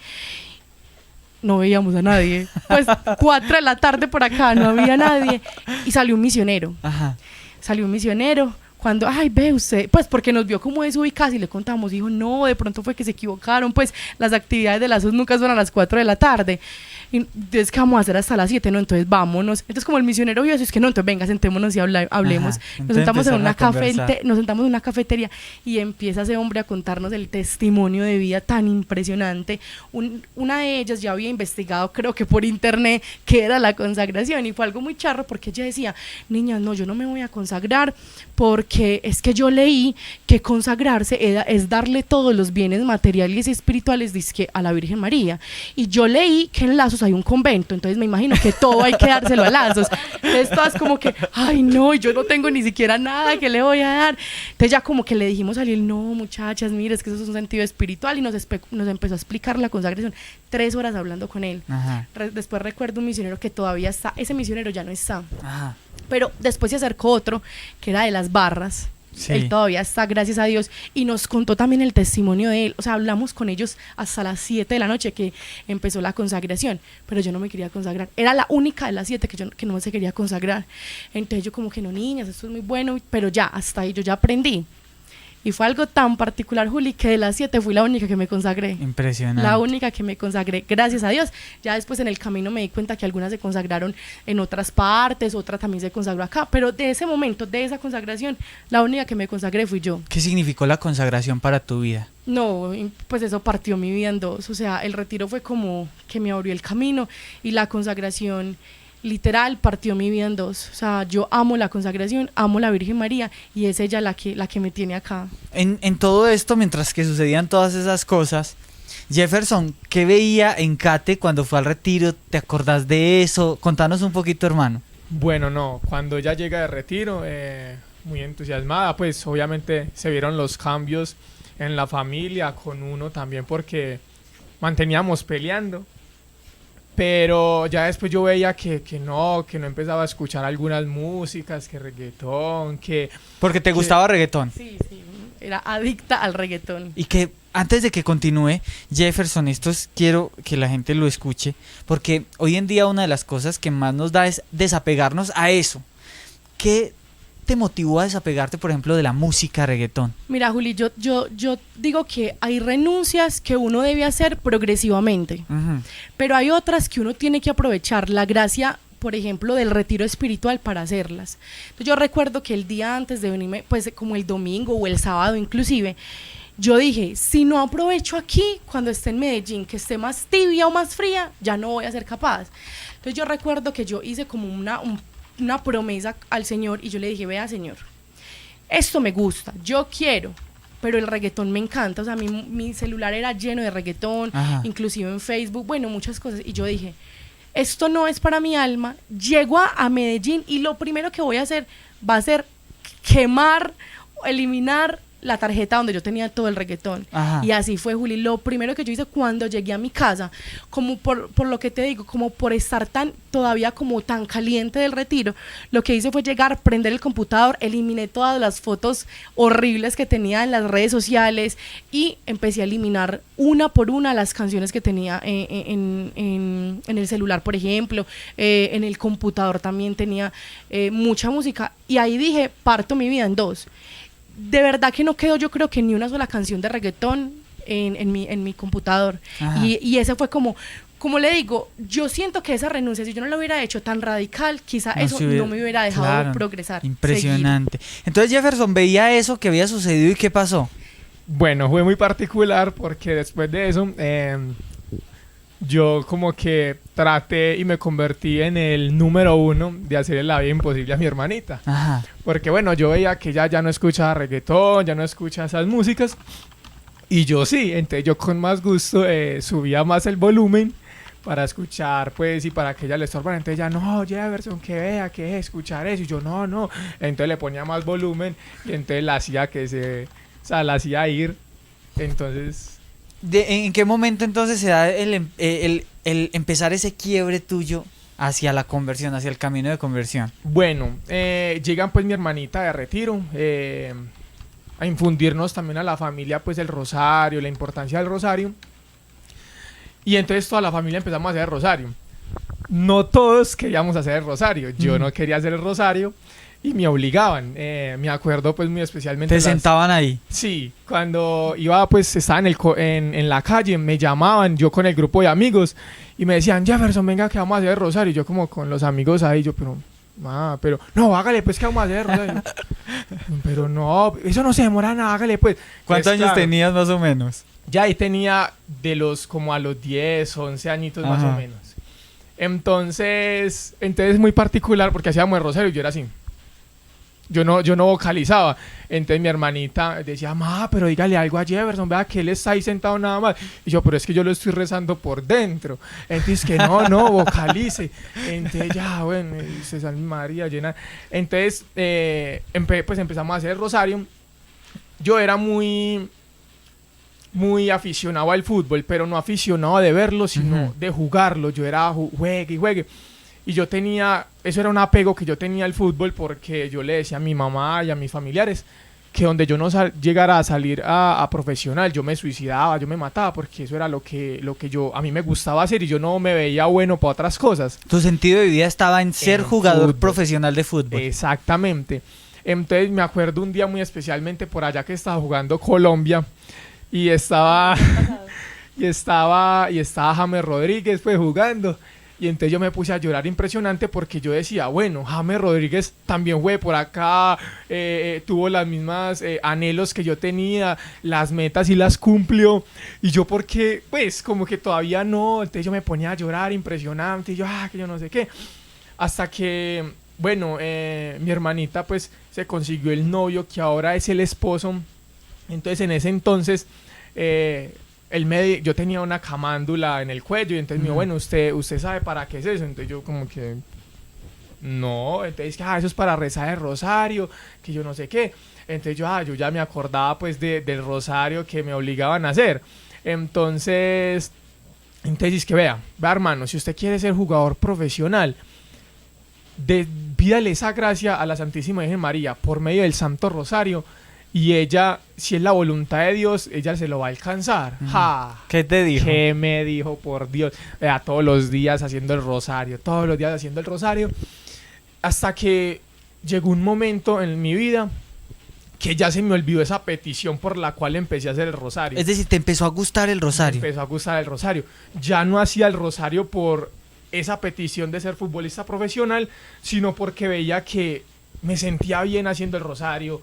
No veíamos a nadie. Pues 4 de la tarde por acá, no había nadie. Y salió un misionero. Ajá. Salió un misionero. Cuando, ve usted, pues porque nos vio como desubicadas, y le contamos, dijo, no, de pronto fue que se equivocaron, pues las actividades de la SUS nunca son a las 4 de la tarde. Y entonces, ¿qué vamos a hacer hasta las 7? No, entonces vámonos. Entonces, como el misionero vio eso, es que no, entonces venga, sentémonos y hablemos. Ajá. Nos sentamos en Empezaron una cafetería, y empieza ese hombre a contarnos el testimonio de vida tan impresionante. Una de ellas ya había investigado, creo que por internet, qué era la consagración, y fue algo muy charro, porque ella decía, niñas, no, yo no me voy a consagrar, porque es que yo leí que consagrarse es darle todos los bienes materiales y espirituales, dizque, a la Virgen María. Y yo leí que en Lazos hay un convento, entonces me imagino que todo hay que dárselo a Lazos. Entonces todas como que, ay no, yo no tengo ni siquiera nada que le voy a dar. Entonces ya como que le dijimos a él, no muchachas, mire, es que eso es un sentido espiritual, y nos empezó a explicar la consagración, 3 horas hablando con él. Ajá. Después recuerdo un misionero que todavía está, ese misionero ya no está. Ajá. Pero después se acercó otro que era de las barras. Sí. Él todavía está, gracias a Dios, y nos contó también el testimonio de él. O sea, hablamos con ellos hasta las 7 de la noche que empezó la consagración, pero yo no me quería consagrar. Era la única de las 7 que no se quería consagrar. Entonces yo como que, no, niñas, esto es muy bueno, pero ya, hasta ahí yo ya aprendí. Y fue algo tan particular, Juli, que de las 7 fui la única que me consagré. Impresionante. La única que me consagré, gracias a Dios. Ya después en el camino me di cuenta que algunas se consagraron en otras partes, otra también se consagró acá, pero de ese momento, de esa consagración, la única que me consagré fui yo. ¿Qué significó la consagración para tu vida? No, pues eso partió mi vida en dos. O sea, el retiro fue como que me abrió el camino, y la consagración literal partió mi vida en dos. O sea, yo amo la consagración, amo la Virgen María, y es ella la que me tiene acá. En todo esto, mientras que sucedían todas esas cosas, Jefferson, ¿qué veía en Kate cuando fue al retiro? ¿Te acordás de eso? Contanos un poquito, hermano. Bueno, no, cuando ella llega de retiro, muy entusiasmada, pues obviamente se vieron los cambios en la familia, con uno también, porque manteníamos peleando, Pero ya después yo veía que no empezaba a escuchar algunas músicas, que reggaetón, que... Porque te gustaba reggaetón. Sí, sí, era adicta al reggaetón. Y que antes de que continúe, Jefferson, quiero que la gente lo escuche, porque hoy en día una de las cosas que más nos da es desapegarnos a eso. ¿Qué te motivó a desapegarte, por ejemplo, de la música reggaetón? Mira, Juli, yo digo que hay renuncias que uno debe hacer progresivamente, pero hay otras que uno tiene que aprovechar la gracia, por ejemplo, del retiro espiritual para hacerlas. Entonces, yo recuerdo que el día antes de venirme, pues como el domingo o el sábado inclusive, yo dije, si no aprovecho aquí, cuando esté en Medellín, que esté más tibia o más fría, ya no voy a ser capaz. Entonces yo recuerdo que yo hice como una promesa al Señor y yo le dije, vea Señor, esto me gusta, yo quiero, pero el reggaetón me encanta, o sea, mi celular era lleno de reggaetón, inclusive en Facebook, bueno, muchas cosas, y yo dije, esto no es para mi alma, llego a Medellín y lo primero que voy a hacer va a ser quemar, eliminar la tarjeta donde yo tenía todo el reggaetón. Y así fue, Juli. Lo primero que yo hice cuando llegué a mi casa, como por lo que te digo, como por estar todavía como tan caliente del retiro, lo que hice fue llegar, prender el computador, eliminé todas las fotos horribles que tenía en las redes sociales y empecé a eliminar una por una las canciones que tenía en el celular, por ejemplo, en el computador también tenía mucha música, y ahí dije, parto mi vida en dos. De verdad que no quedó, yo creo que ni una sola canción de reggaetón en mi computador. Y ese fue como le digo, yo siento que esa renuncia, si yo no la hubiera hecho tan radical, quizá no me hubiera dejado progresar. Impresionante. Seguir. Entonces Jefferson veía eso que había sucedido, ¿y qué pasó? Bueno, fue muy particular porque después de eso yo como que traté y me convertí en el número 1 de hacerle la vida imposible a mi hermanita. Porque bueno, yo veía que ella ya no escuchaba reggaetón, ya no escucha esas músicas, y yo sí, entonces yo con más gusto subía más el volumen para escuchar, pues, y para que ella le estorbara. Entonces ella, no, Jefferson, que vea, que es escuchar eso, y yo, no, entonces le ponía más volumen, y entonces la hacía la hacía ir, entonces... ¿En qué momento entonces se da el empezar ese quiebre tuyo hacia la conversión, hacia el camino de conversión? Bueno, llegan pues mi hermanita de retiro a infundirnos también a la familia pues el rosario, la importancia del rosario, y entonces toda la familia empezamos a hacer el rosario. No todos queríamos hacer el rosario, yo no quería hacer el rosario y me obligaban. Me acuerdo pues muy especialmente. ¿Te sentaban ahí? Sí, cuando iba pues estaba en la calle, me llamaban, yo con el grupo de amigos, y me decían, Jefferson, venga que vamos a hacer el rosario. Y yo como con los amigos ahí, pero no, hágale pues que vamos a hacer el rosario. Pero no, eso no se demora nada, hágale pues. ¿Cuántos años tenías más o menos? Ya ahí tenía como a los 10, 11 añitos más o menos. Entonces muy particular porque hacíamos el rosario y yo era así. Yo no vocalizaba. Entonces mi hermanita decía, pero dígale algo a Jefferson, vea que él está ahí sentado nada más. Y yo, pero es que yo lo estoy rezando por dentro. Entonces que no, vocalice. Entonces ya, bueno, se San María llena. Entonces pues empezamos a hacer el rosario. Yo era muy aficionado al fútbol, pero no aficionado de verlo, sino de jugarlo. Yo era juegue y juegue. Y eso era un apego que yo tenía al fútbol, porque yo le decía a mi mamá y a mis familiares que donde yo no llegara a salir a profesional, yo me suicidaba, yo me mataba, porque eso era lo que a mí me gustaba hacer y yo no me veía bueno para otras cosas. Tu sentido de vida estaba en ser jugador profesional de fútbol. Exactamente. Entonces me acuerdo un día muy especialmente por allá que estaba jugando Colombia y estaba James Rodríguez pues jugando. Y entonces yo me puse a llorar impresionante porque yo decía, bueno, James Rodríguez también fue por acá, tuvo las mismas anhelos que yo tenía, las metas y las cumplió. Y yo porque, pues, como que todavía no, entonces yo me ponía a llorar impresionante y yo, que yo no sé qué. Hasta que, bueno, mi hermanita pues se consiguió el novio que ahora es el esposo. Entonces en ese entonces... yo tenía una camándula en el cuello y entonces me dijo, bueno, usted sabe para qué es eso. Entonces yo como que no, entonces eso es para rezar el rosario, que yo no sé qué. Entonces yo ya me acordaba pues del rosario que me obligaban a hacer. Entonces Entonces es que vea hermano, si usted quiere ser jugador profesional, pídale esa gracia a la Santísima Virgen María por medio del Santo Rosario, y ella, si es la voluntad de Dios, ella se lo va a alcanzar. ¡Ja! ¿Qué te dijo? ¿Qué me dijo, por Dios? Vea, todos los días haciendo el rosario, hasta que llegó un momento en mi vida que ya se me olvidó esa petición por la cual empecé a hacer el rosario. Es decir, te empezó a gustar el rosario. Me empezó a gustar el rosario. Ya no hacía el rosario por esa petición de ser futbolista profesional, sino porque veía que me sentía bien haciendo el rosario,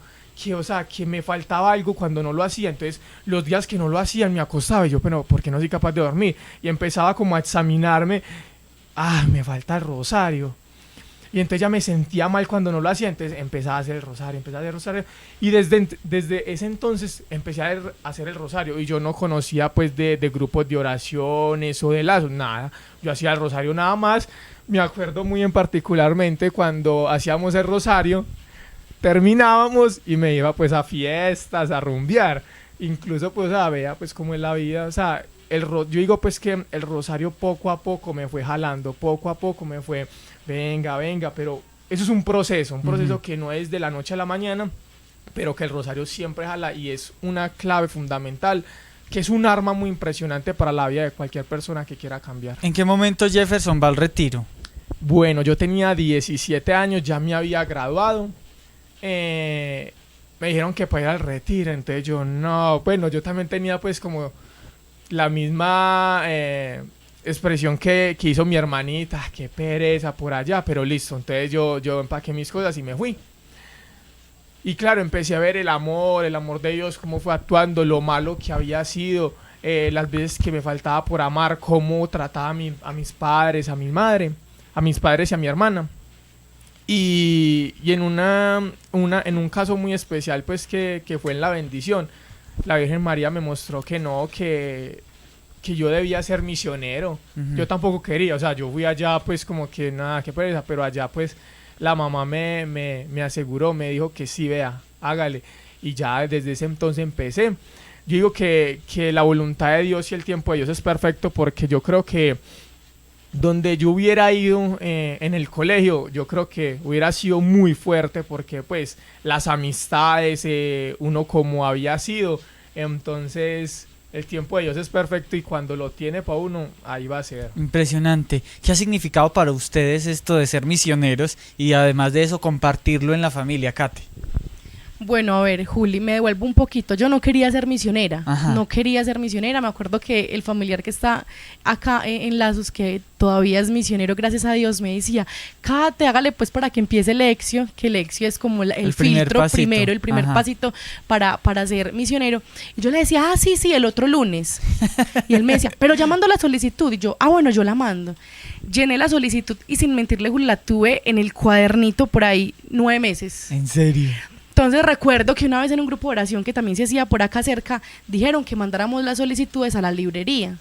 que me faltaba algo cuando no lo hacía. Entonces, los días que no lo hacían me acostaba y yo, pero ¿por qué no soy capaz de dormir? Y empezaba como a examinarme, me falta el rosario. Y entonces ya me sentía mal cuando no lo hacía, entonces empezaba a hacer el rosario, y desde ese entonces empecé a hacer el rosario, y yo no conocía pues de grupos de oraciones o de lazos, nada, yo hacía el rosario nada más. Me acuerdo muy en particularmente cuando hacíamos el rosario, terminábamos y me iba pues a fiestas, a rumbear, incluso pues vea pues cómo es la vida, o sea, yo digo pues que el rosario poco a poco me fue jalando, poco a poco me fue, venga, pero eso es un proceso que no es de la noche a la mañana, pero que el rosario siempre jala, y es una clave fundamental, que es un arma muy impresionante para la vida de cualquier persona que quiera cambiar. ¿En qué momento Jefferson va al retiro? Bueno, yo tenía 17 años, ya me había graduado, me dijeron que para ir al retiro, entonces yo yo también tenía pues como la misma expresión que hizo mi hermanita, qué pereza por allá, pero listo, entonces yo empaqué mis cosas y me fui. Y claro, empecé a ver el amor de Dios, cómo fue actuando, lo malo que había sido, las veces que me faltaba por amar, cómo trataba a mis padres, a mi madre, a mis padres y a mi hermana. Y en en un caso muy especial, pues que fue en la bendición, la Virgen María me mostró que yo debía ser misionero. Yo tampoco quería, o sea, yo fui allá pues como que nada, qué pereza, pero allá pues la mamá me aseguró, me dijo que sí, vea, hágale. Y ya desde ese entonces empecé. Yo digo que la voluntad de Dios y el tiempo de Dios es perfecto, porque yo creo que donde yo hubiera ido en el colegio, yo creo que hubiera sido muy fuerte, porque pues las amistades, uno como había sido, entonces el tiempo de Dios es perfecto, y cuando lo tiene para uno, ahí va a ser. Impresionante. ¿Qué ha significado para ustedes esto de ser misioneros y además de eso compartirlo en la familia, Kate? Bueno, a ver, Juli, me devuelvo un poquito. Yo no quería ser misionera, Ajá. no quería ser misionera. Me acuerdo que el familiar que está acá en Lazos, que todavía es misionero, gracias a Dios, me decía, Kate, hágale pues para que empiece Lexio, que Lexio es como el filtro pasito. primero, el primer Ajá. pasito para ser misionero. Y yo le decía, sí, el otro lunes. Y él me decía, pero ya mando la solicitud. Y yo, bueno, yo la mando. Llené la solicitud y sin mentirle, Juli, la tuve en el cuadernito por ahí 9 meses. ¿En serio? Entonces recuerdo que una vez en un grupo de oración que también se hacía por acá cerca, dijeron que mandáramos las solicitudes a la librería.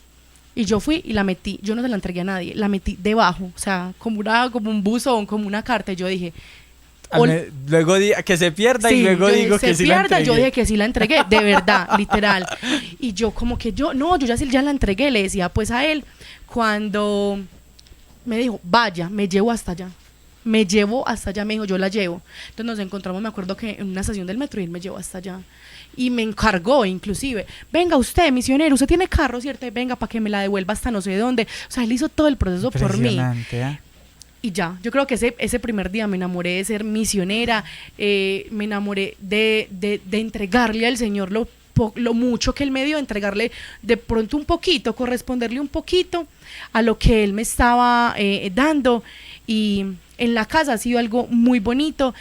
Y yo fui y la metí, yo no se la entregué a nadie, la metí debajo, o sea, como un buzón, como una carta. Y yo dije, luego que se pierda, sí, y luego digo que sí la entregué. Yo dije que sí la entregué, de verdad, literal. Y yo como que yo ya la entregué, le decía pues a él, cuando me dijo, vaya, me llevo hasta allá. Me dijo, yo la llevo. Entonces nos encontramos, me acuerdo que en una estación del metro, y él me llevó hasta allá. Y me encargó inclusive, venga usted, misionero, usted tiene carro, ¿cierto? Venga para que me la devuelva hasta no sé dónde. O sea, él hizo todo el proceso por mí. Y ya, yo creo que ese primer día me enamoré de ser misionera, me enamoré de entregarle al Señor lo mucho que Él me dio, entregarle de pronto un poquito, corresponderle un poquito a lo que Él me estaba dando. Y en la casa ha sido algo muy bonito.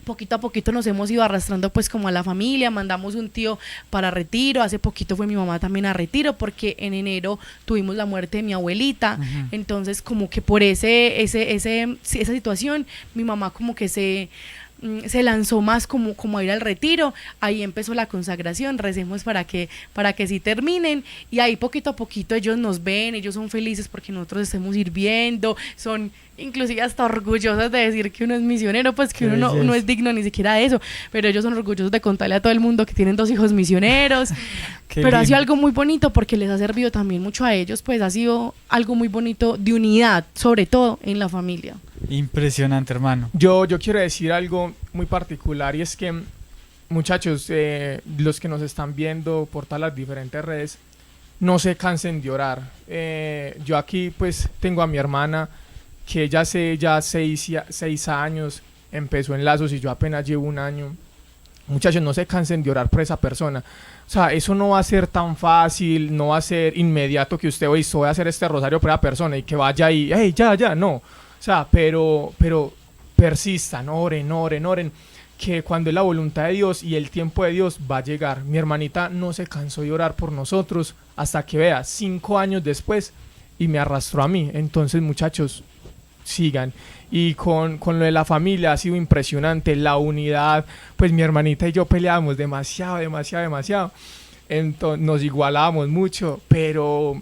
Poquito a poquito nos hemos ido arrastrando pues como a la familia, mandamos un tío para retiro, hace poquito fue mi mamá también a retiro, porque en enero tuvimos la muerte de mi abuelita. Uh-huh. Entonces como que por esa situación mi mamá como que se lanzó más como a ir al retiro. Ahí empezó la consagración, recemos para que sí terminen, y ahí poquito a poquito ellos nos ven, ellos son felices porque nosotros estemos sirviendo, son inclusive hasta orgullosos de decir que uno es misionero, pues que uno no es digno ni siquiera de eso, pero ellos son orgullosos de contarle a todo el mundo que tienen 2 hijos misioneros. Pero ha sido algo muy bonito porque les ha servido también mucho a ellos, pues ha sido algo muy bonito de unidad, sobre todo en la familia. Impresionante, hermano. Yo quiero decir algo muy particular, y es que, muchachos, los que nos están viendo por todas las diferentes redes, no se cansen de orar. Yo aquí pues tengo a mi hermana que ella hace ya 6 años empezó en Lazos y yo apenas llevo 1 año. Muchachos, no se cansen de orar por esa persona. O sea, eso no va a ser tan fácil, no va a ser inmediato que usted hoy voy a hacer este rosario por esa persona y que vaya ahí, hey, ya, no. O sea, pero persistan, oren, que cuando es la voluntad de Dios y el tiempo de Dios va a llegar. Mi hermanita no se cansó de orar por nosotros hasta que vea 5 años después y me arrastró a mí. Entonces, muchachos, sigan. Y con lo de la familia ha sido impresionante, la unidad. Pues mi hermanita y yo peleábamos demasiado. Entonces nos igualábamos mucho, pero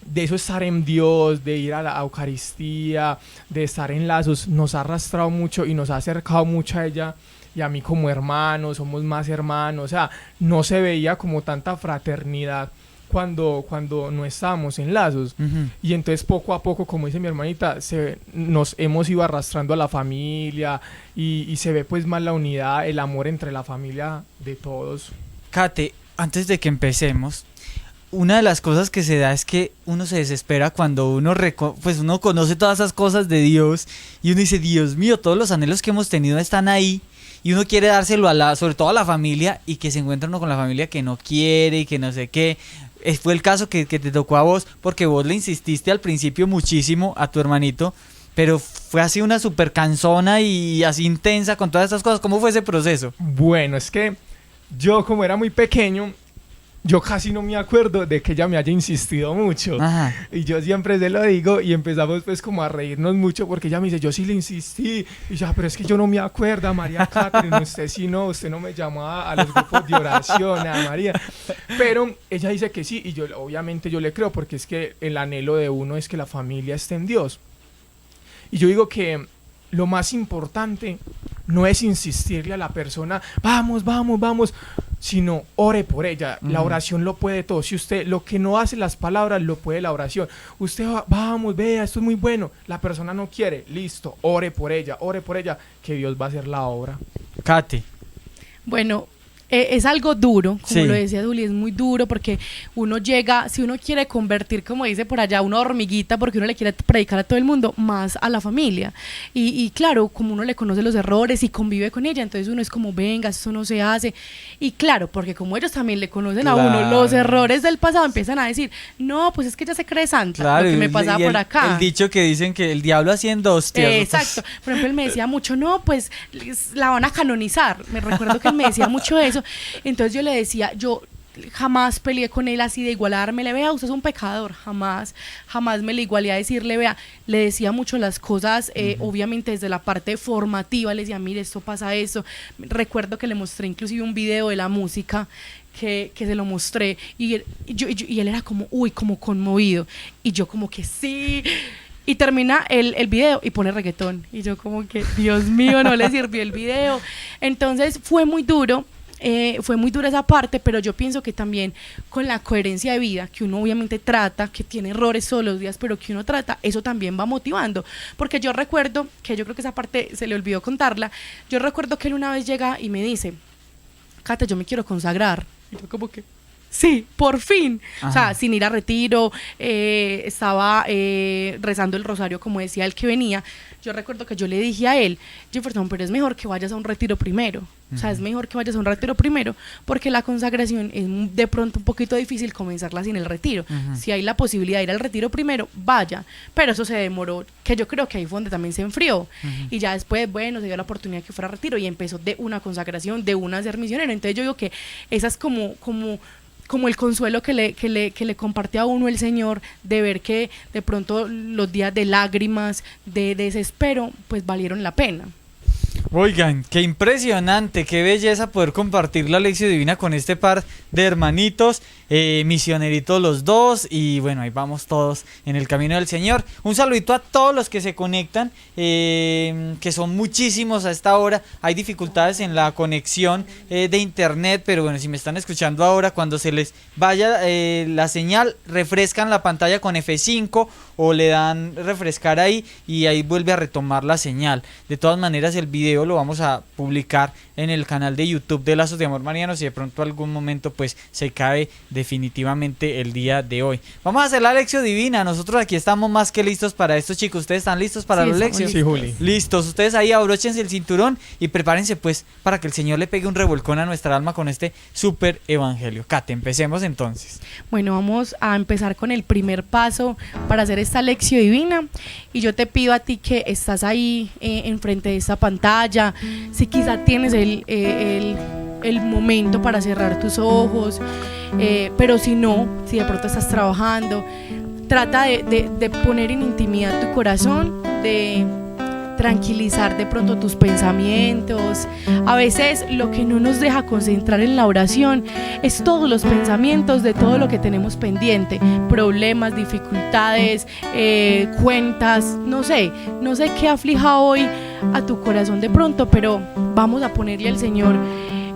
de eso estar en Dios, de ir a la Eucaristía, de estar en Lazos, nos ha arrastrado mucho y nos ha acercado mucho a ella y a mí como hermanos. Somos más hermanos. O sea, no se veía como tanta fraternidad cuando no estábamos en Lazos. Y entonces poco a poco, como dice mi hermanita, nos hemos ido arrastrando a la familia y se ve pues más la unidad, el amor entre la familia de todos. Kate, antes de que empecemos, una de las cosas que se da es que uno se desespera cuando uno conoce todas esas cosas de Dios y uno dice, Dios mío, todos los anhelos que hemos tenido están ahí, y uno quiere dárselo sobre todo a la familia, y que se encuentra uno con la familia que no quiere y que no sé qué. Fue el caso que te tocó a vos, porque vos le insististe al principio muchísimo a tu hermanito, pero fue así una súper cansona y así intensa con todas estas cosas. ¿Cómo fue ese proceso? Bueno, es que yo, como era muy pequeño, yo casi no me acuerdo de que ella me haya insistido mucho. Ajá. Y yo siempre se lo digo y empezamos pues como a reírnos mucho porque ella me dice, yo sí le insistí. Y yo, pero es que yo no me acuerdo, María Catherine, usted no me llamó a los grupos de oración, a María. Pero ella dice que sí, y yo obviamente yo le creo, porque es que el anhelo de uno es que la familia esté en Dios. Y yo digo que lo más importante no es insistirle a la persona, vamos, sino ore por ella. La oración lo puede todo. Si usted lo que no hace las palabras, lo puede la oración. Usted va, vamos, vea, esto es muy bueno. La persona no quiere, listo, ore por ella, que Dios va a hacer la obra. Kate. Bueno, es algo duro, como Sí. lo decía Duli, es muy duro porque uno llega, si uno quiere convertir, como dice por allá, una hormiguita, porque uno le quiere predicar a todo el mundo, más a la familia. Y claro, como uno le conoce los errores y convive con ella, entonces uno es como, venga, eso no se hace. Y claro, porque como ellos también le conocen a uno los errores del pasado, empiezan a decir, no, pues es que ya se cree santa, lo que me pasaba por acá. El dicho que dicen que el diablo haciendo hostias. Exacto. Por ejemplo, él me decía mucho, no, pues la van a canonizar. Me recuerdo que él me decía mucho eso. Entonces yo le decía, yo jamás peleé con él así de igualármele, vea, usted es un pecador, jamás me le igualé a decirle, vea, le decía mucho las cosas, obviamente desde la parte formativa, le decía, mire, esto pasa esto. Recuerdo que le mostré inclusive un video de la música, que se lo mostré, y él era como, como conmovido, y yo como que sí. Y termina el video y pone reggaetón, y yo como que, Dios mío, no le sirvió el video. Entonces fue muy dura esa parte, pero yo pienso que también con la coherencia de vida que uno obviamente trata, que tiene errores todos los días, pero que uno trata, eso también va motivando. Porque yo recuerdo, que yo creo que esa parte se le olvidó contarla, yo recuerdo que él una vez llega y me dice, Cata, yo me quiero consagrar. Y yo como que, sí, por fin. Ajá. O sea, sin ir a retiro, estaba rezando el rosario como decía el que venía. Yo recuerdo que yo le dije a él, Jefferson, pero es mejor que vayas a un retiro primero. O sea, es mejor que vayas a un retiro primero, porque la consagración es de pronto un poquito difícil comenzarla sin el retiro. Si hay la posibilidad de ir al retiro primero, vaya. Pero eso se demoró, que yo creo que ahí fue donde también se enfrió. Y ya después, bueno, se dio la oportunidad que fuera a retiro y empezó de una consagración, de una a ser misionero. Entonces yo digo que esa es como el consuelo que le comparte a uno el Señor, de ver que de pronto los días de lágrimas, de desespero, pues valieron la pena. Oigan, qué impresionante, qué belleza poder compartir la lección divina con este par de hermanitos, misioneritos los dos, y bueno, ahí vamos todos en el camino del Señor. Un saludito a todos los que se conectan, que son muchísimos a esta hora. Hay dificultades en la conexión de internet, pero bueno, si me están escuchando ahora, cuando se les vaya la señal, refrescan la pantalla con F5 o le dan refrescar ahí y ahí vuelve a retomar la señal. De todas maneras, el video lo vamos a publicar en el canal de YouTube de Lazos de Amor Mariano, si de pronto algún momento pues se cae definitivamente el día de hoy. Vamos a hacer la lección divina. Nosotros aquí estamos más que listos para esto, chicos. ¿Ustedes están listos para la lección? Sí, Juli. Listos. Ustedes ahí abróchense el cinturón y prepárense pues para que el Señor le pegue un revolcón a nuestra alma con este súper evangelio. Kate, empecemos entonces. Bueno, vamos a empezar con el primer paso para hacer esta lección divina, y yo te pido a ti que estás ahí enfrente de esta pantalla, si quizá tienes el momento para cerrar tus ojos, pero si no, si de pronto estás trabajando, trata de poner en intimidad tu corazón, de tranquilizar de pronto tus pensamientos. A veces lo que no nos deja concentrar en la oración es todos los pensamientos de todo lo que tenemos pendiente, problemas, dificultades, cuentas, no sé qué aflija hoy a tu corazón de pronto, pero vamos a ponerle al Señor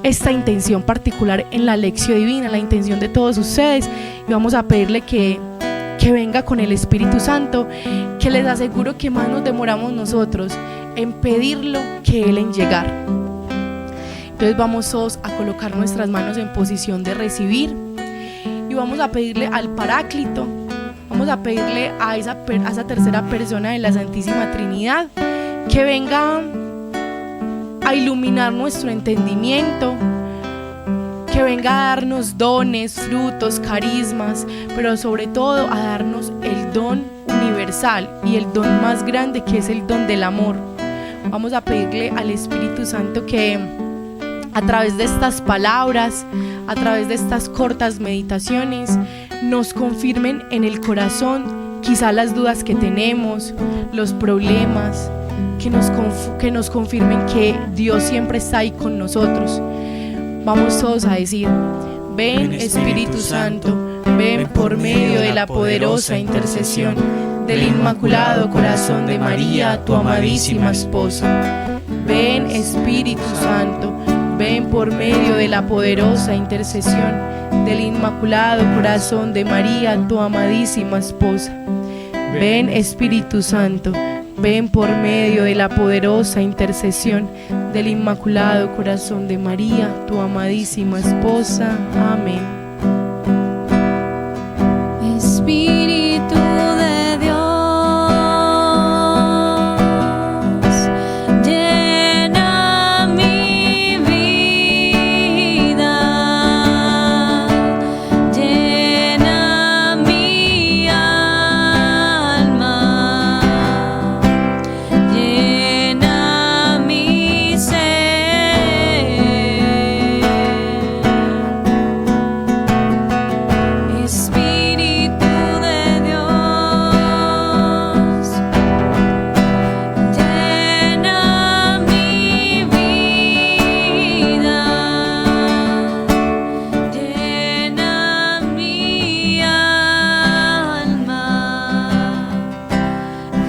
esta intención particular en la lección divina, la intención de todos ustedes, y vamos a pedirle que venga con el Espíritu Santo, que les aseguro que más nos demoramos nosotros en pedirlo que Él en llegar. Entonces vamos todos a colocar nuestras manos en posición de recibir y vamos a pedirle al Paráclito, vamos a pedirle a esa tercera persona de la Santísima Trinidad que venga a iluminar nuestro entendimiento, que venga a darnos dones, frutos, carismas, pero sobre todo a darnos el don universal y el don más grande, que es el don del amor. Vamos a pedirle al Espíritu Santo que a través de estas palabras, a través de estas cortas meditaciones, nos confirmen en el corazón quizá las dudas que tenemos, los problemas, que nos confirmen que Dios siempre está ahí con nosotros. Vamos todos a decir: ven Espíritu Santo, ven por medio de la poderosa intercesión del Inmaculado Corazón de María, tu amadísima esposa. Ven Espíritu Santo, ven por medio de la poderosa intercesión del Inmaculado Corazón de María, tu amadísima esposa. Ven Espíritu Santo, ven por medio de la poderosa intercesión del Inmaculado Corazón de María, tu amadísima esposa. Amén. Espíritu de Dios, llena mi vida, llena mi alma, llena mi ser. Espíritu de Dios, llena mi vida, llena mi alma,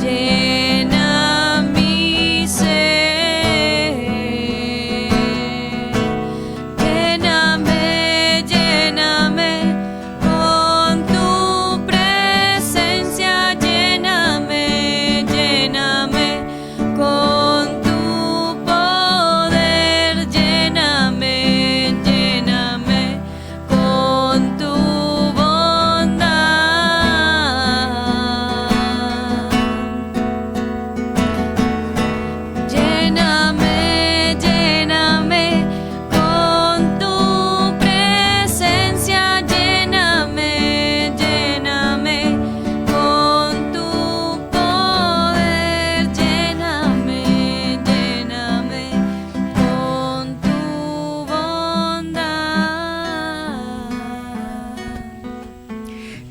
llena mi ser. Lléname, lléname con tu presencia, lléname, lléname con tu poder, lléname, lléname con tu bondad. Lléname, lléname con tu presencia, lléname, lléname con tu poder, lléname, lléname con tu bondad.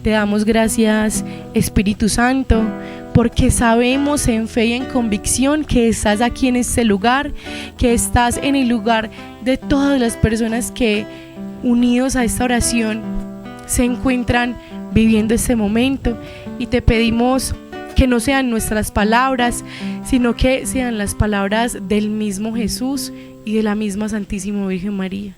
Te damos gracias, Espíritu Santo, porque sabemos en fe y en convicción que estás aquí en este lugar, que estás en el lugar de todas las personas que, unidos a esta oración, se encuentran viviendo este momento, y te pedimos que no sean nuestras palabras, sino que sean las palabras del mismo Jesús y de la misma Santísima Virgen María.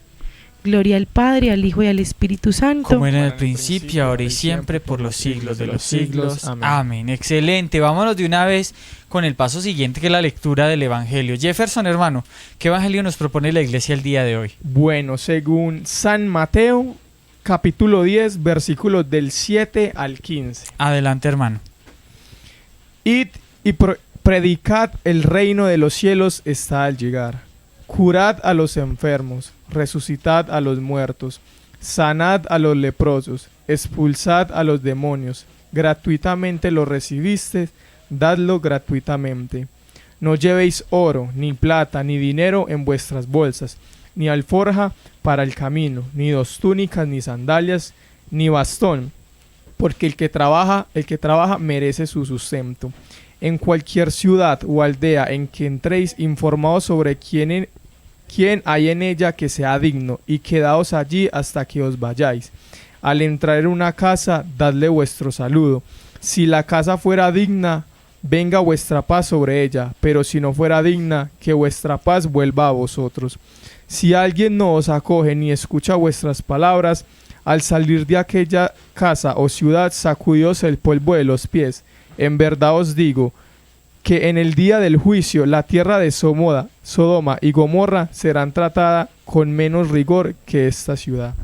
Gloria al Padre, al Hijo y al Espíritu Santo. Como era en el principio, ahora y siempre, por los siglos de los siglos. Amén. Excelente. Vámonos de una vez con el paso siguiente, que es la lectura del Evangelio. Jefferson, hermano, ¿qué Evangelio nos propone la Iglesia el día de hoy? Bueno, según San Mateo, capítulo 10, versículos del 7 al 15. Adelante, hermano. Id y predicad, el reino de los cielos está al llegar. Curad a los enfermos, resucitad a los muertos, sanad a los leprosos, expulsad a los demonios. Gratuitamente lo recibisteis, dadlo gratuitamente. No llevéis oro, ni plata, ni dinero en vuestras bolsas, ni alforja para el camino, ni 2 túnicas, ni sandalias, ni bastón, porque el que trabaja merece su sustento. En cualquier ciudad o aldea en que entréis, informaos sobre quién hay en ella que sea digno, y quedaos allí hasta que os vayáis. Al entrar en una casa, dadle vuestro saludo. Si la casa fuera digna, venga vuestra paz sobre ella, pero si no fuera digna, que vuestra paz vuelva a vosotros. Si alguien no os acoge ni escucha vuestras palabras, al salir de aquella casa o ciudad, sacudíos el polvo de los pies. En verdad os digo que en el día del juicio la tierra de Sodoma y Gomorra serán tratadas con menos rigor que esta ciudad.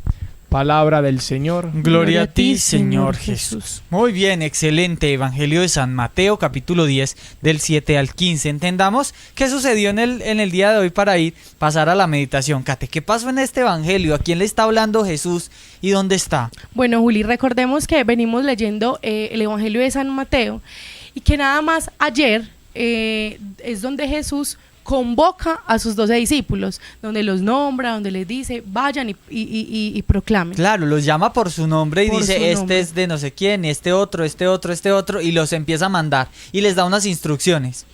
Palabra del Señor. Gloria a ti, Señor Jesús. Muy bien, excelente. Evangelio de San Mateo, capítulo 10, del 7 al 15. Entendamos qué sucedió en el día de hoy para pasar a la meditación. Kate, ¿qué pasó en este Evangelio? ¿A quién le está hablando Jesús y dónde está? Bueno, Juli, recordemos que venimos leyendo el Evangelio de San Mateo, y que nada más ayer es donde Jesús convoca a sus 12 discípulos, donde los nombra, donde les dice vayan y proclamen. Claro, los llama por su nombre y Por dice su este nombre. es de no sé quién, este otro, y los empieza a mandar y les da unas instrucciones.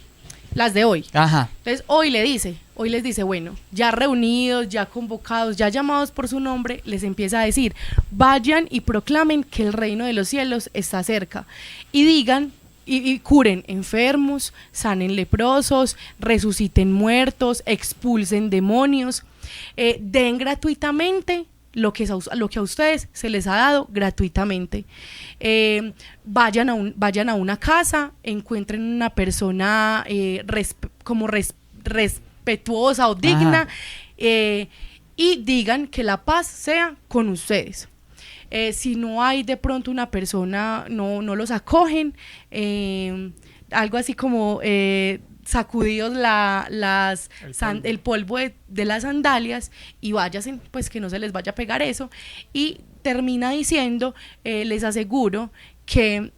Las de hoy. Ajá. Entonces hoy les dice, bueno, ya reunidos, ya convocados, ya llamados por su nombre, les empieza a decir, vayan y proclamen que el reino de los cielos está cerca, y digan y curen enfermos, sanen leprosos, resuciten muertos, expulsen demonios, den gratuitamente lo que a ustedes se les ha dado gratuitamente. Vayan a una casa, encuentren una persona respetuosa o digna, y digan que la paz sea con ustedes. Si no hay de pronto una persona, no los acogen, algo así como sacudidos el polvo de las sandalias, y váyanse, pues que no se les vaya a pegar eso. Y termina diciendo, les aseguro que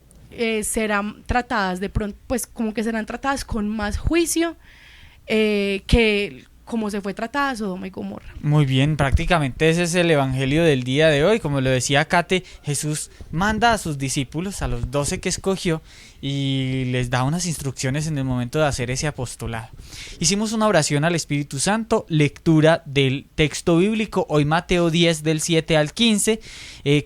serán tratadas de pronto, pues como que serán tratadas con más juicio que como se fue tratada Sodoma y Gomorra. Muy bien, prácticamente ese es el evangelio del día de hoy. Como lo decía Kate, Jesús manda a sus discípulos, a los 12 que escogió, y les da unas instrucciones en el momento de hacer ese apostolado. Hicimos una oración al Espíritu Santo, lectura del texto bíblico, hoy Mateo 10 del 7 al 15,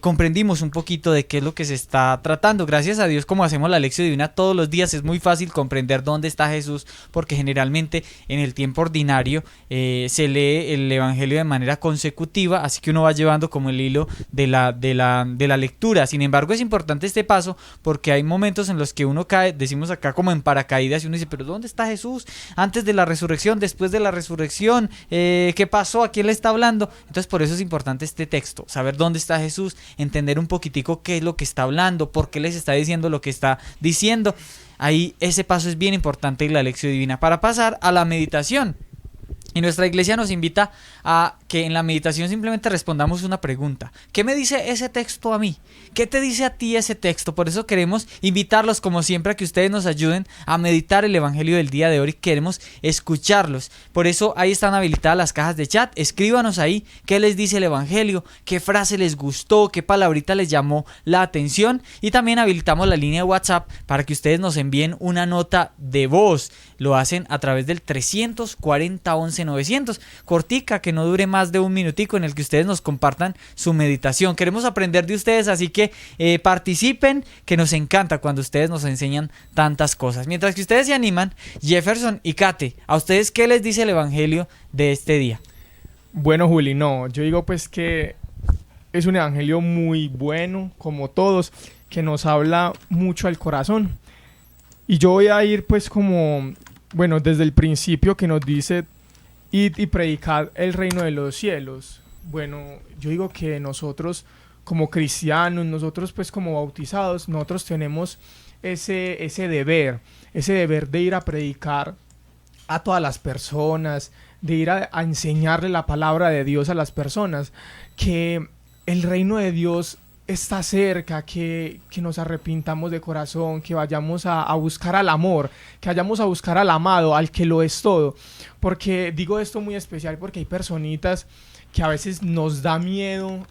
comprendimos un poquito de qué es lo que se está tratando. Gracias a Dios, como hacemos la lección divina todos los días, es muy fácil comprender dónde está Jesús, porque generalmente en el tiempo ordinario se lee el evangelio de manera consecutiva, así que uno va llevando como el hilo de la lectura. Sin embargo, es importante este paso porque hay momentos en los que uno cae, decimos acá como en paracaídas, y uno dice, pero ¿dónde está Jesús? Antes de la resurrección, después de la resurrección, ¿qué pasó? ¿A quién le está hablando? Entonces por eso es importante este texto, saber dónde está Jesús, entender un poquitico qué es lo que está hablando, por qué les está diciendo lo que está diciendo. Ahí ese paso es bien importante en la lección divina, para pasar a la meditación. Y nuestra iglesia nos invita a que en la meditación simplemente respondamos una pregunta. ¿Qué me dice ese texto a mí? ¿Qué te dice a ti ese texto? Por eso queremos invitarlos, como siempre, a que ustedes nos ayuden a meditar el evangelio del día de hoy. Queremos escucharlos. Por eso ahí están habilitadas las cajas de chat. Escríbanos ahí qué les dice el evangelio, qué frase les gustó, qué palabrita les llamó la atención. Y también habilitamos la línea de WhatsApp para que ustedes nos envíen una nota de voz. Lo hacen a través del 340 11 900, cortica, que no dure más de un minutico, en el que ustedes nos compartan su meditación. Queremos aprender de ustedes, así que participen, que nos encanta cuando ustedes nos enseñan tantas cosas. Mientras que ustedes se animan, Jefferson y Kate, ¿a ustedes qué les dice el evangelio de este día? Bueno, Juli, no, yo digo pues que es un evangelio muy bueno, como todos, que nos habla mucho al corazón. Y yo voy a ir pues como, bueno, desde el principio, que nos dice: id y predicad el reino de los cielos. Bueno, yo digo que nosotros como cristianos, nosotros pues como bautizados, nosotros tenemos ese deber de ir a predicar a todas las personas, de ir a enseñarle la palabra de Dios a las personas, que el reino de Dios está cerca, que nos arrepintamos de corazón, que vayamos a buscar al amor, que vayamos a buscar al amado, al que lo es todo. Porque digo esto muy especial porque hay personitas que a veces nos da miedo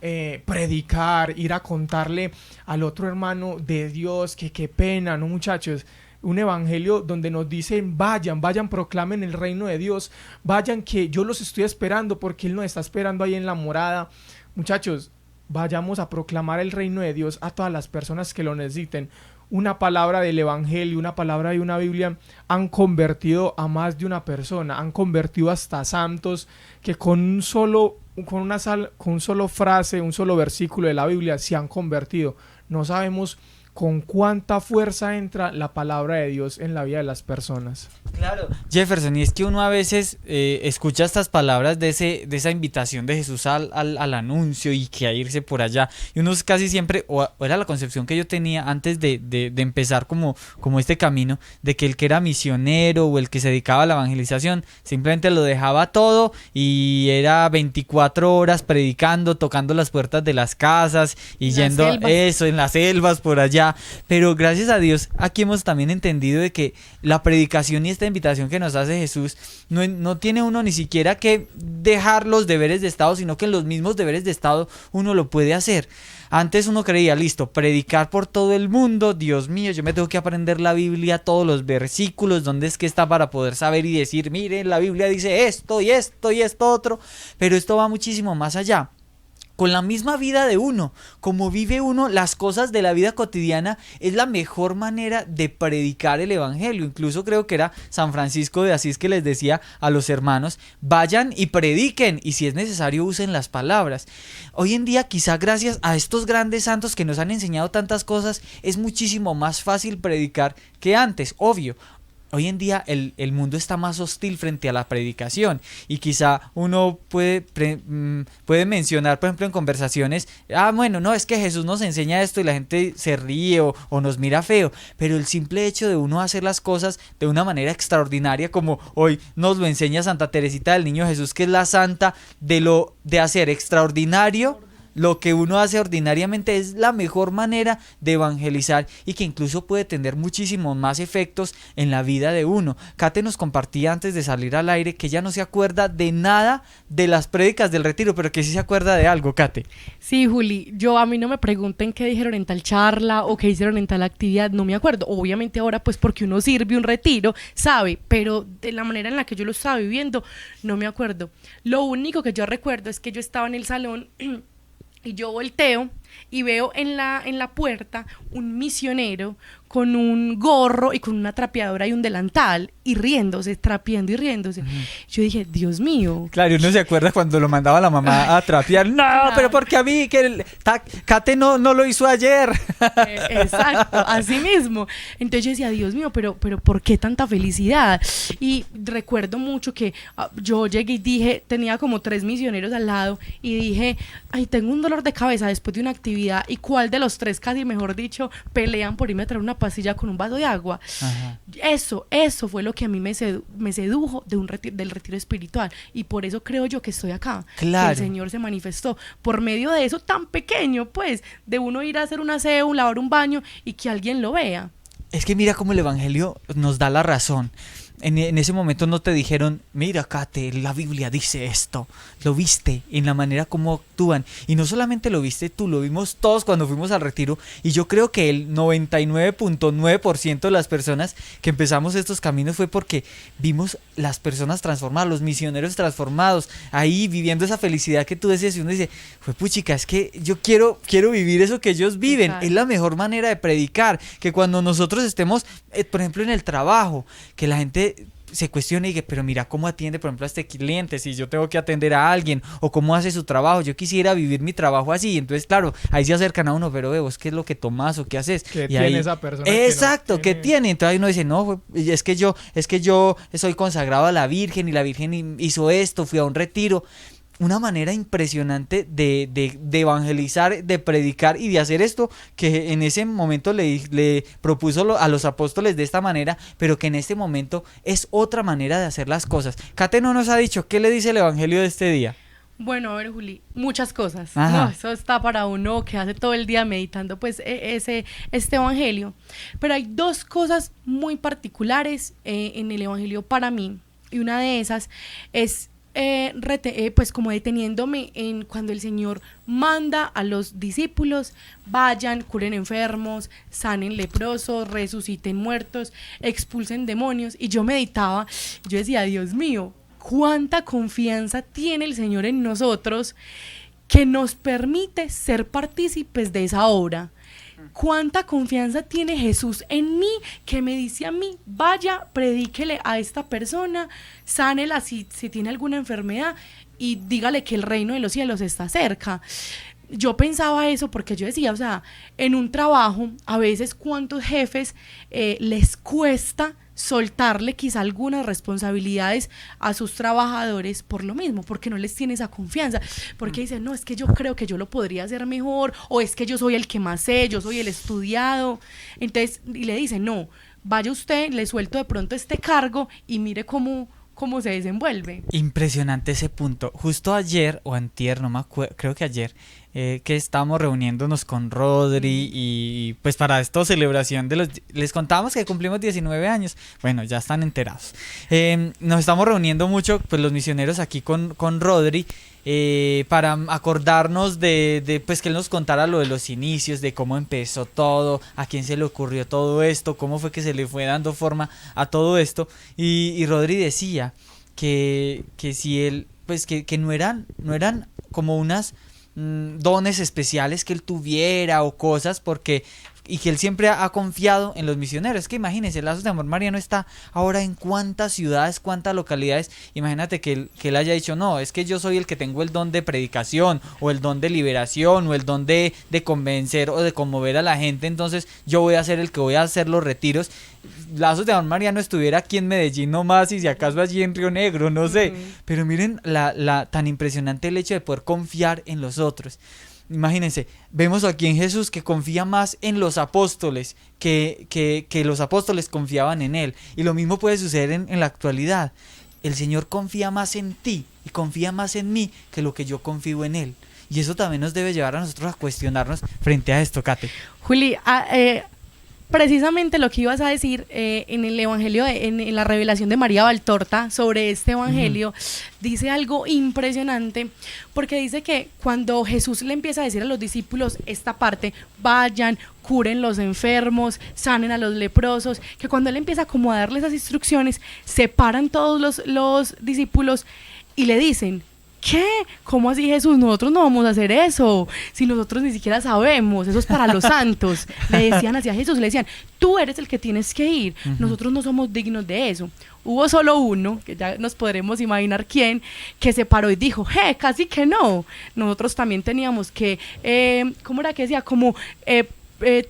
predicar, ir a contarle al otro hermano de Dios, que qué pena, ¿no, muchachos? Un evangelio donde nos dicen: vayan, proclamen el reino de Dios, vayan, que yo los estoy esperando, porque Él nos está esperando ahí en la morada. Muchachos, vayamos a proclamar el reino de Dios a todas las personas que lo necesiten. Una palabra del evangelio, una palabra de una Biblia han convertido a más de una persona, han convertido hasta santos que con un solo frase, un solo versículo de la Biblia se han convertido. No sabemos con cuánta fuerza entra la palabra de Dios en la vida de las personas. Claro, Jefferson, y es que uno a veces escucha estas palabras de esa invitación de Jesús al anuncio, y que a irse por allá, y uno casi siempre, o era la concepción que yo tenía antes de empezar como este camino, de que el que era misionero o el que se dedicaba a la evangelización simplemente lo dejaba todo y era 24 horas predicando, tocando las puertas de las casas y yendo en las selvas por allá. Pero gracias a Dios aquí hemos también entendido de que la predicación y esta invitación que nos hace Jesús no tiene uno ni siquiera que dejar los deberes de Estado, sino que en los mismos deberes de Estado uno lo puede hacer. Antes uno creía, listo, predicar por todo el mundo, Dios mío, yo me tengo que aprender la Biblia, todos los versículos, dónde es que está, para poder saber y decir: miren, la Biblia dice esto y esto y esto otro. Pero esto va muchísimo más allá. Con la misma vida de uno, como vive uno las cosas de la vida cotidiana, es la mejor manera de predicar el evangelio. Incluso creo que era San Francisco de Asís que les decía a los hermanos: vayan y prediquen, y si es necesario usen las palabras. Hoy en día, quizá gracias a estos grandes santos que nos han enseñado tantas cosas, es muchísimo más fácil predicar que antes, obvio. Hoy en día el mundo está más hostil frente a la predicación, y quizá uno puede mencionar, por ejemplo, en conversaciones: bueno, no, es que Jesús nos enseña esto, y la gente se ríe o nos mira feo. Pero el simple hecho de uno hacer las cosas de una manera extraordinaria, como hoy nos lo enseña Santa Teresita del Niño Jesús, que es la santa de hacer extraordinario lo que uno hace ordinariamente, es la mejor manera de evangelizar, y que incluso puede tener muchísimos más efectos en la vida de uno. Kate nos compartía antes de salir al aire que ella no se acuerda de nada de las prédicas del retiro, pero que sí se acuerda de algo, Kate. Sí, Juli, a mí no me pregunten qué dijeron en tal charla o qué hicieron en tal actividad, no me acuerdo. Obviamente ahora, pues porque uno sirve un retiro, sabe, pero de la manera en la que yo lo estaba viviendo, no me acuerdo. Lo único que yo recuerdo es que yo estaba en el salón y yo volteo y veo en la puerta un misionero con un gorro y con una trapeadora y un delantal, y riéndose, trapeando y riéndose. Yo dije: Dios mío. Claro, uno se acuerda cuando lo mandaba la mamá a trapear. No, pero porque a mí, Kate no lo hizo ayer. Exacto, así mismo. Entonces yo decía: Dios mío, pero ¿por qué tanta felicidad? Y recuerdo mucho que yo llegué y dije, tenía como 3 misioneros al lado, y dije: ay, tengo un dolor de cabeza después de una actividad actividad y cuál de los tres, casi mejor dicho, pelean por irme a traer una pastilla con un vaso de agua. Ajá. Eso fue lo que a mí me sedujo del retiro espiritual, y por eso creo yo que estoy acá. Claro. Que el Señor se manifestó por medio de eso tan pequeño, pues, de uno ir a hacer un aseo, lavar un baño y que alguien lo vea. Es que mira cómo el Evangelio nos da la razón. En ese momento no te dijeron, mira, Kate, la Biblia dice esto. Lo viste en la manera como actúan. Y no solamente lo viste tú, lo vimos todos cuando fuimos al retiro. Y yo creo que el 99.9% de las personas que empezamos estos caminos fue porque vimos las personas transformadas, los misioneros transformados, ahí viviendo esa felicidad que tú decías. Y uno dice, fue puchica, es que yo quiero vivir eso que ellos viven. Total. Es la mejor manera de predicar. Que cuando nosotros estemos, por ejemplo, en el trabajo, que la gente se cuestiona y dice, pero mira cómo atiende, por ejemplo, a este cliente, si yo tengo que atender a alguien, o cómo hace su trabajo, yo quisiera vivir mi trabajo así. Entonces, claro, ahí se acercan a uno, pero vos, ¿qué es lo que tomás o qué haces? ¿Qué Y tiene ahí, esa persona que no exacto, ¿qué tiene? tiene? Entonces ahí uno dice, no, es que yo soy consagrado a la Virgen, y la Virgen hizo esto, fui a un retiro. Una manera impresionante de evangelizar, de predicar y de hacer esto que en ese momento le propuso a los apóstoles de esta manera, pero que en este momento es otra manera de hacer las cosas. Kate no nos ha dicho, ¿qué le dice el Evangelio de este día? Bueno, a ver, Juli, muchas cosas. Ajá. No, eso está para uno que hace todo el día meditando pues este evangelio. Pero hay dos cosas muy particulares en el evangelio para mí, y una de esas es pues como deteniéndome en cuando el Señor manda a los discípulos: vayan, curen enfermos, sanen leprosos, resuciten muertos, expulsen demonios. Y yo meditaba, yo decía, Dios mío, cuánta confianza tiene el Señor en nosotros, que nos permite ser partícipes de esa obra. Cuánta confianza tiene Jesús en mí, que me dice a mí, vaya, predíquele a esta persona, sánela si tiene alguna enfermedad, y dígale que el reino de los cielos está cerca. Yo pensaba eso porque yo decía, o sea, en un trabajo, a veces cuántos jefes les cuesta soltarle quizá algunas responsabilidades a sus trabajadores por lo mismo, porque no les tiene esa confianza, porque dicen, no, es que yo creo que yo lo podría hacer mejor, o es que yo soy el que más sé, yo soy el estudiado. Entonces, y le dicen, no, vaya usted, le suelto de pronto este cargo y mire cómo se desenvuelve. Impresionante ese punto. Justo ayer o antier, no me acuerdo, creo que ayer, que estábamos reuniéndonos con Rodri y pues para esta celebración les contábamos que cumplimos 19 años. Bueno, ya están enterados. Nos estamos reuniendo mucho, pues los misioneros aquí con Rodri, para acordarnos de pues que él nos contara lo de los inicios, de cómo empezó todo, a quién se le ocurrió todo esto, cómo fue que se le fue dando forma a todo esto. Y Rodri decía que si él, pues que no eran como unas dones especiales que él tuviera o cosas, y que él siempre ha confiado en los misioneros. Es que imagínense, Lazos de Amor Mariano está ahora en cuántas ciudades, cuántas localidades. Imagínate que él haya dicho, no, es que yo soy el que tengo el don de predicación, o el don de liberación, o el don de convencer o de conmover a la gente, entonces yo voy a ser el que voy a hacer los retiros. Lazos de Amor Mariano estuviera aquí en Medellín nomás, y si acaso allí en Río Negro, no sé. Pero miren la tan impresionante el hecho de poder confiar en los otros. Imagínense, vemos aquí en Jesús que confía más en los apóstoles que los apóstoles confiaban en él. Y lo mismo puede suceder en la actualidad. El Señor confía más en ti y confía más en mí que lo que yo confío en él. Y eso también nos debe llevar a nosotros a cuestionarnos frente a esto, Kate. Juli, precisamente lo que ibas a decir en el evangelio, en la revelación de María Valtorta sobre este evangelio, dice algo impresionante, porque dice que cuando Jesús le empieza a decir a los discípulos esta parte, vayan, curen los enfermos, sanen a los leprosos, que cuando él empieza como a darle esas instrucciones, se paran todos los discípulos y le dicen, ¿qué? ¿Cómo así, Jesús? Nosotros no vamos a hacer eso, si nosotros ni siquiera sabemos, eso es para los santos. Le decían así a Jesús, le decían, tú eres el que tienes que ir, nosotros no somos dignos de eso. Hubo solo uno, que ya nos podremos imaginar quién, que se paró y dijo, casi que no, nosotros también teníamos que, ¿cómo era que decía? Como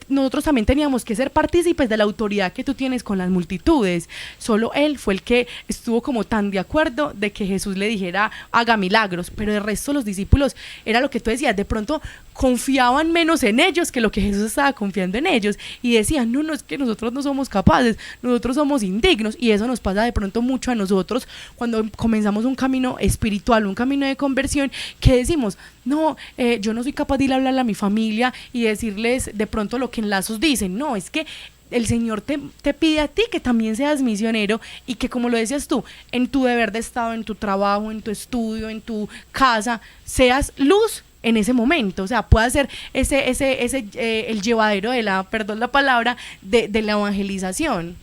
nosotros también teníamos que ser partícipes de la autoridad que tú tienes con las multitudes. Solo él fue el que estuvo como tan de acuerdo de que Jesús le dijera haga milagros, pero el resto de los discípulos era lo que tú decías, de pronto confiaban menos en ellos que lo que Jesús estaba confiando en ellos, y decían, no, es que nosotros no somos capaces, nosotros somos indignos. Y eso nos pasa de pronto mucho a nosotros cuando comenzamos un camino espiritual, un camino de conversión, que decimos, no, yo no soy capaz de ir a hablarle a mi familia y decirles de pronto lo que en Lazos dicen. No, es que el Señor te pide a ti que también seas misionero, y que, como lo decías tú, en tu deber de Estado, en tu trabajo, en tu estudio, en tu casa, seas luz en ese momento. O sea, pueda ser el llevadero de la, perdón la palabra, de la evangelización.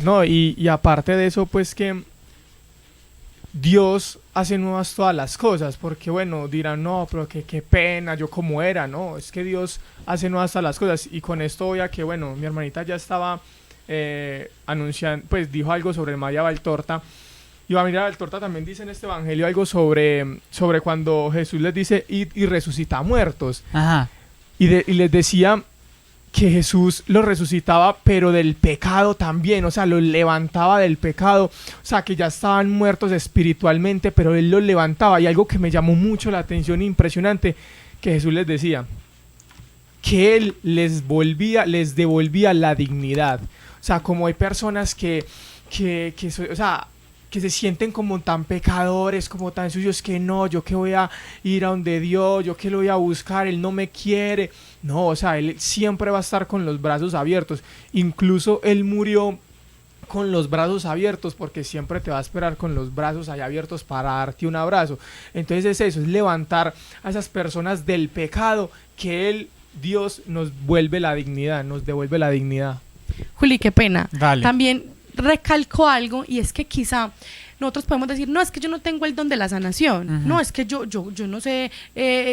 No, y aparte de eso, pues que Dios hace nuevas todas las cosas, porque bueno, dirán, no, pero qué pena, yo como era, no, es que Dios hace nuevas todas las cosas. Y con esto voy a que, bueno, mi hermanita ya estaba anunciando, pues dijo algo sobre María Valtorta. Y María Valtorta también dice en este evangelio algo sobre cuando Jesús les dice, id y resucita muertos. Ajá. Y les decía que Jesús los resucitaba, pero del pecado también, o sea, los levantaba del pecado, o sea, que ya estaban muertos espiritualmente, pero Él los levantaba. Y algo que me llamó mucho la atención, impresionante, que Jesús les decía, que Él les devolvía la dignidad. O sea, como hay personas o sea, que se sienten como tan pecadores, como tan sucios, que no, yo que voy a ir a donde Dios, yo que lo voy a buscar, Él no me quiere. No, o sea, Él siempre va a estar con los brazos abiertos. Incluso Él murió con los brazos abiertos, porque siempre te va a esperar con los brazos ahí abiertos para darte un abrazo. Entonces es eso, es levantar a esas personas del pecado, que Él, Dios, nos devuelve la dignidad. Juli, qué pena. Dale. También recalco algo, y es que quizá nosotros podemos decir, no, es que yo no tengo el don de la sanación, uh-huh. no, es que yo no sé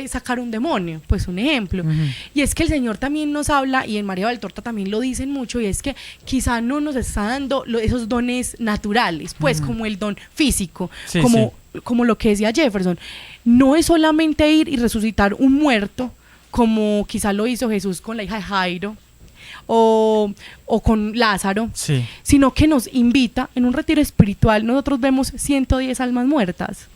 sacar un demonio, pues un ejemplo. Uh-huh. Y es que el Señor también nos habla, y en María Valtorta también lo dicen mucho, y es que quizá no nos está dando esos dones naturales, pues uh-huh. como el don físico, sí, como lo que decía Jefferson. No es solamente ir y resucitar un muerto, como quizá lo hizo Jesús con la hija de Jairo, o con Lázaro, sí. Sino que nos invita, en un retiro espiritual, nosotros vemos 110 almas muertas.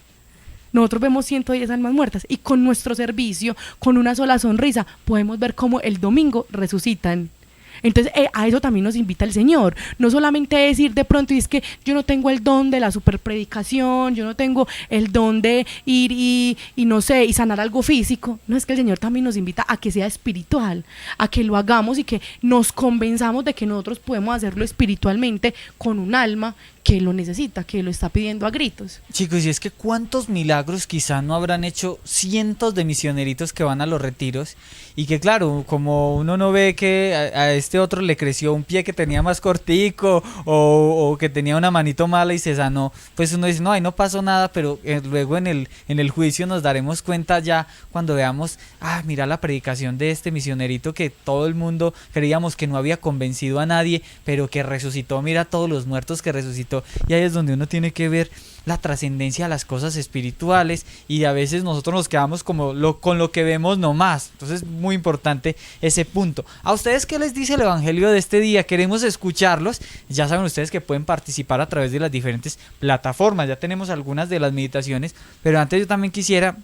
Y con nuestro servicio, con una sola sonrisa, podemos ver cómo el domingo resucitan. Entonces a eso también nos invita el Señor, no solamente decir de pronto, y es que yo no tengo el don de la superpredicación, yo no tengo el don de ir y no sé, y sanar algo físico. No, es que el Señor también nos invita a que sea espiritual, a que lo hagamos y que nos convenzamos de que nosotros podemos hacerlo espiritualmente con un alma que lo necesita, que lo está pidiendo a gritos. Chicos, y es que cuántos milagros quizás no habrán hecho cientos de misioneritos que van a los retiros, y que claro, como uno no ve que a este otro le creció un pie que tenía más cortico, o que tenía una manito mala y se sanó, pues uno dice, no, ahí no pasó nada, pero luego en el juicio nos daremos cuenta ya cuando veamos, mira la predicación de este misionerito que todo el mundo creíamos que no había convencido a nadie, pero que resucitó, mira todos los muertos que resucitó. Y ahí es donde uno tiene que ver la trascendencia de las cosas espirituales, y a veces nosotros nos quedamos como con lo que vemos nomás. Entonces muy importante ese punto. ¿A ustedes qué les dice el evangelio de este día? Queremos escucharlos. Ya saben ustedes que pueden participar a través de las diferentes plataformas. Ya tenemos algunas de las meditaciones, pero antes yo también quisiera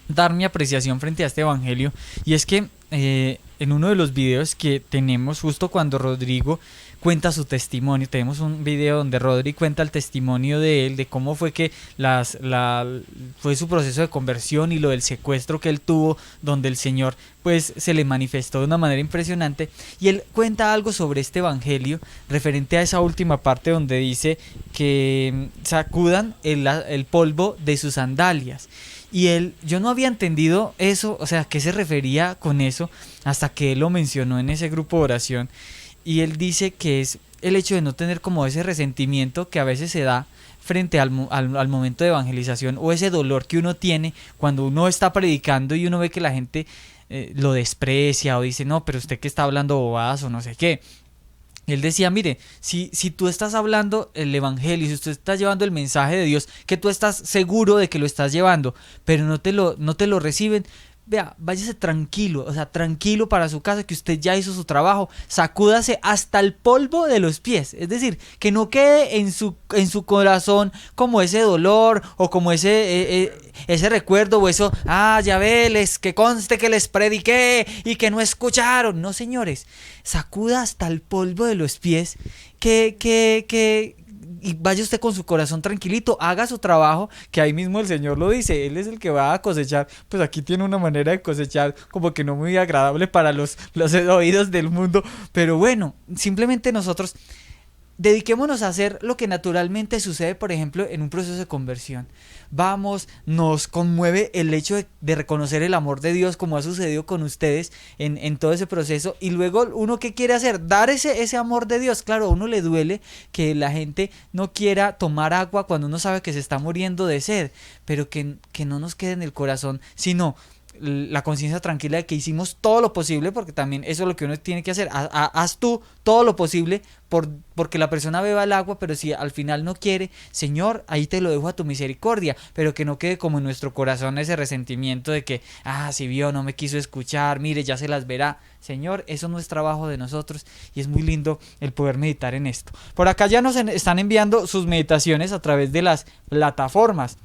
dar mi apreciación frente a este evangelio, y es que en uno de los videos que tenemos, justo cuando Rodrigo cuenta su testimonio, tenemos un video donde Rodri cuenta el testimonio de él, de cómo fue que fue su proceso de conversión y lo del secuestro que él tuvo, donde el Señor pues se le manifestó de una manera impresionante, y él cuenta algo sobre este evangelio referente a esa última parte donde dice que sacudan el polvo de sus sandalias. Y yo no había entendido eso, o sea, ¿a qué se refería con eso? Hasta que él lo mencionó en ese grupo de oración. Y él dice que es el hecho de no tener como ese resentimiento que a veces se da frente al momento de evangelización, o ese dolor que uno tiene cuando uno está predicando y uno ve que la gente lo desprecia o dice, no, pero usted que está hablando bobadas o no sé qué. Él decía, mire, si tú estás hablando el evangelio, si usted está llevando el mensaje de Dios, que tú estás seguro de que lo estás llevando, pero no te lo reciben, vea, váyase tranquilo, o sea, tranquilo para su casa, que usted ya hizo su trabajo, sacúdase hasta el polvo de los pies, es decir, que no quede en su corazón como ese dolor o como ese recuerdo o eso, ya ve, que conste que les prediqué y que no escucharon. No, señores, sacuda hasta el polvo de los pies, y vaya usted con su corazón tranquilito, haga su trabajo, que ahí mismo el Señor lo dice, Él es el que va a cosechar. Pues aquí tiene una manera de cosechar como que no muy agradable para los oídos del mundo, pero bueno, simplemente nosotros dediquémonos a hacer lo que naturalmente sucede, por ejemplo, en un proceso de conversión. Vamos, nos conmueve el hecho de reconocer el amor de Dios, como ha sucedido con ustedes en todo ese proceso, y luego uno, ¿qué quiere hacer? Dar ese amor de Dios. Claro, a uno le duele que la gente no quiera tomar agua cuando uno sabe que se está muriendo de sed, pero que no nos quede en el corazón, sino la conciencia tranquila de que hicimos todo lo posible, porque también eso es lo que uno tiene que hacer. Haz tú todo lo posible porque la persona beba el agua, pero si al final no quiere, Señor, ahí te lo dejo a tu misericordia, pero que no quede como en nuestro corazón ese resentimiento de que, si vio, no me quiso escuchar, mire, ya se las verá. Señor, eso no es trabajo de nosotros, y es muy lindo el poder meditar en esto. Por acá ya nos están enviando sus meditaciones a través de las plataformas.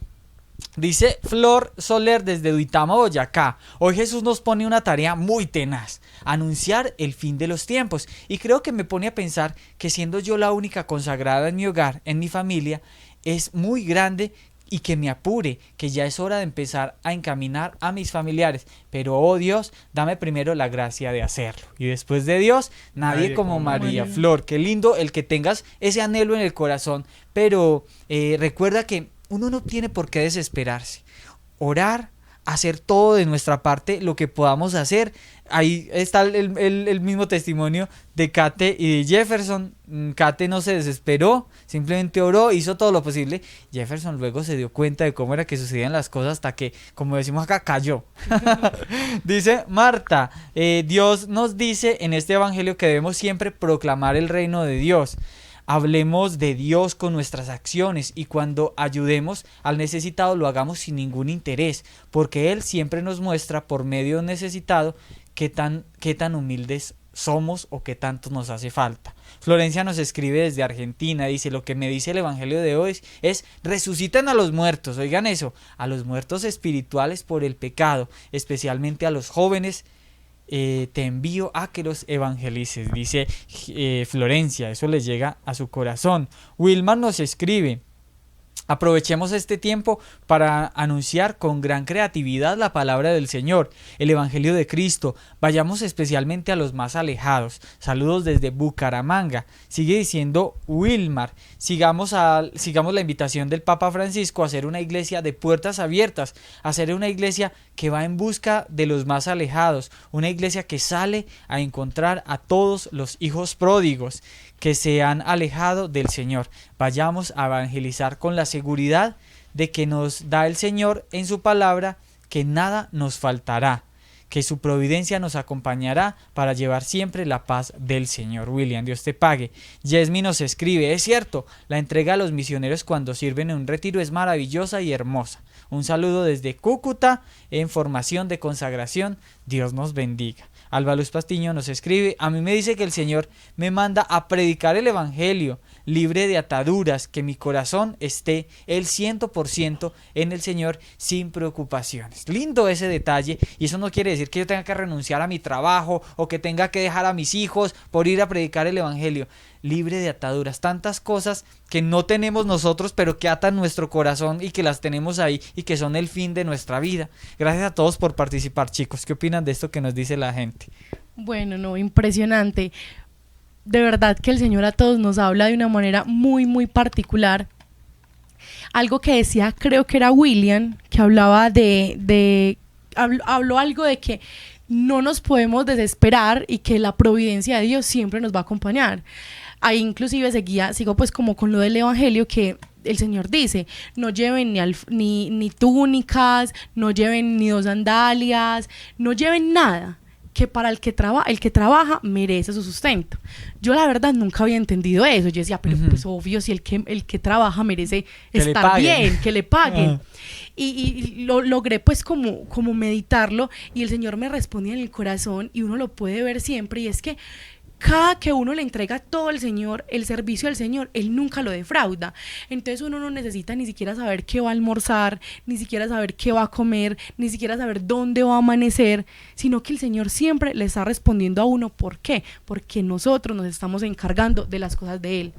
Dice Flor Soler desde Duitama, Boyacá: hoy Jesús nos pone una tarea muy tenaz, anunciar el fin de los tiempos, y creo que me pone a pensar que siendo yo la única consagrada en mi hogar, en mi familia, es muy grande y que me apure, que ya es hora de empezar a encaminar a mis familiares, pero oh Dios, dame primero la gracia de hacerlo, y después de Dios, nadie como María. Flor, qué lindo el que tengas ese anhelo en el corazón, pero recuerda que uno no tiene por qué desesperarse. Orar, hacer todo de nuestra parte, lo que podamos hacer. Ahí está el mismo testimonio de Kate y de Jefferson. Kate no se desesperó, simplemente oró, hizo todo lo posible. Jefferson luego se dio cuenta de cómo era que sucedían las cosas hasta que, como decimos acá, cayó. Dice Marta: Dios nos dice en este evangelio que debemos siempre proclamar el reino de Dios. Hablemos de Dios con nuestras acciones, y cuando ayudemos al necesitado lo hagamos sin ningún interés, porque Él siempre nos muestra por medio del necesitado qué tan humildes somos o qué tanto nos hace falta. Florencia nos escribe desde Argentina, dice: lo que me dice el evangelio de hoy es resuciten a los muertos, oigan eso, a los muertos espirituales por el pecado, especialmente a los jóvenes. Te envío a que los evangelices, dice Florencia, eso les llega a su corazón. Wilmar nos escribe: aprovechemos este tiempo para anunciar con gran creatividad la palabra del Señor, el Evangelio de Cristo. Vayamos especialmente a los más alejados. Saludos desde Bucaramanga. Sigue diciendo Wilmar: sigamos la invitación del Papa Francisco a hacer una iglesia de puertas abiertas, a hacer una iglesia que va en busca de los más alejados, una iglesia que sale a encontrar a todos los hijos pródigos que se han alejado del Señor. Vayamos a evangelizar con la seguridad de que nos da el Señor en su palabra, que nada nos faltará, que su providencia nos acompañará para llevar siempre la paz del Señor. William, Dios te pague. Yesmi nos escribe: es cierto, la entrega a los misioneros cuando sirven en un retiro es maravillosa y hermosa. Un saludo desde Cúcuta, en formación de consagración. Dios nos bendiga. Alba Luz Pastiño nos escribe: a mí me dice que el Señor me manda a predicar el Evangelio, libre de ataduras, que mi corazón esté el 100% en el Señor, sin preocupaciones. Lindo ese detalle, y eso no quiere decir que yo tenga que renunciar a mi trabajo o que tenga que dejar a mis hijos por ir a predicar el Evangelio. Libre de ataduras, tantas cosas que no tenemos nosotros, pero que atan nuestro corazón y que las tenemos ahí y que son el fin de nuestra vida. Gracias a todos por participar, chicos. ¿Qué opinan de esto que nos dice la gente? Bueno, no, impresionante. De verdad que el Señor a todos nos habla de una manera muy, muy particular. Algo que decía, creo que era William, que hablaba habló algo de que no nos podemos desesperar y que la providencia de Dios siempre nos va a acompañar. Ahí inclusive sigo pues como con lo del Evangelio, que el Señor dice: no lleven ni túnicas, no lleven ni 2 sandalias, no lleven nada, que para el que trabaja merece su sustento. Yo la verdad nunca había entendido eso. Yo decía, pero pues obvio, si el que trabaja merece Que le estar paguen. bien, que le paguen. Ah. Y lo logré pues como meditarlo, y el Señor me respondía en el corazón, y uno lo puede ver siempre, y es que cada que uno le entrega todo al Señor, el servicio al Señor, Él nunca lo defrauda. Entonces uno no necesita ni siquiera saber qué va a almorzar, ni siquiera saber qué va a comer, ni siquiera saber dónde va a amanecer, sino que el Señor siempre le está respondiendo a uno. ¿Por qué? Porque nosotros nos estamos encargando de las cosas de Él,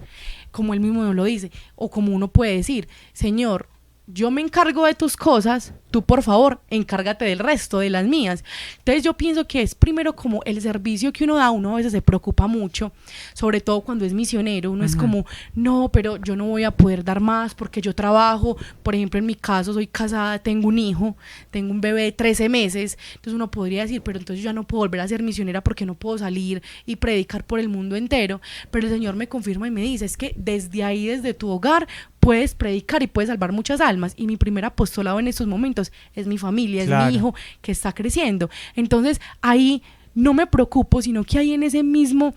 como Él mismo nos lo dice, o como uno puede decir, Señor, yo me encargo de tus cosas, tú por favor encárgate del resto, de las mías. Entonces yo pienso que es primero como el servicio que uno da. Uno a veces se preocupa mucho, sobre todo cuando es misionero. Uno es como, no, pero yo no voy a poder dar más porque yo trabajo. Por ejemplo, en mi caso soy casada, tengo un hijo, tengo un bebé de 13 meses, entonces uno podría decir, pero entonces yo ya no puedo volver a ser misionera porque no puedo salir y predicar por el mundo entero. Pero el Señor me confirma y me dice, es que desde ahí, desde tu hogar, puedes predicar y puedes salvar muchas almas. Y mi primer apostolado en estos momentos es mi familia, Claro. es mi hijo que está creciendo. Entonces ahí no me preocupo, sino que ahí en ese mismo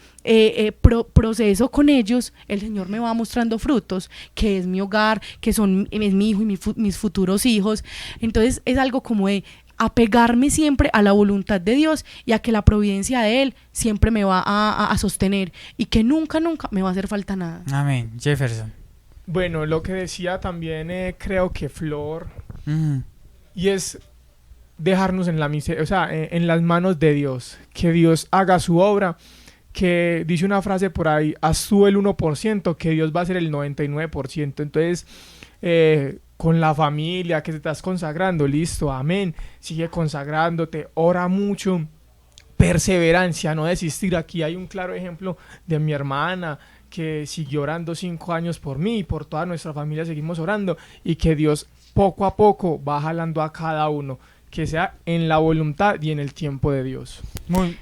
proceso con ellos, el Señor me va mostrando frutos, que es mi hogar, es mi hijo y mis futuros hijos. Entonces es algo como de apegarme siempre a la voluntad de Dios y a que la providencia de Él siempre me va a sostener, y que nunca me va a hacer falta nada. Amén. Jefferson. Bueno, lo que decía también creo que Flor, Ujú. y es dejarnos en en las manos de Dios, que Dios haga su obra, que dice una frase por ahí, haz tú el 1%, que Dios va a hacer el 99%. Entonces, con la familia que te estás consagrando, listo, amén, sigue consagrándote, ora mucho, perseverancia, no desistir. Aquí hay un claro ejemplo de mi hermana, que siguió orando 5 años por mí, y por toda nuestra familia seguimos orando, y que Dios poco a poco va jalando a cada uno, que sea en la voluntad y en el tiempo de Dios. Muy.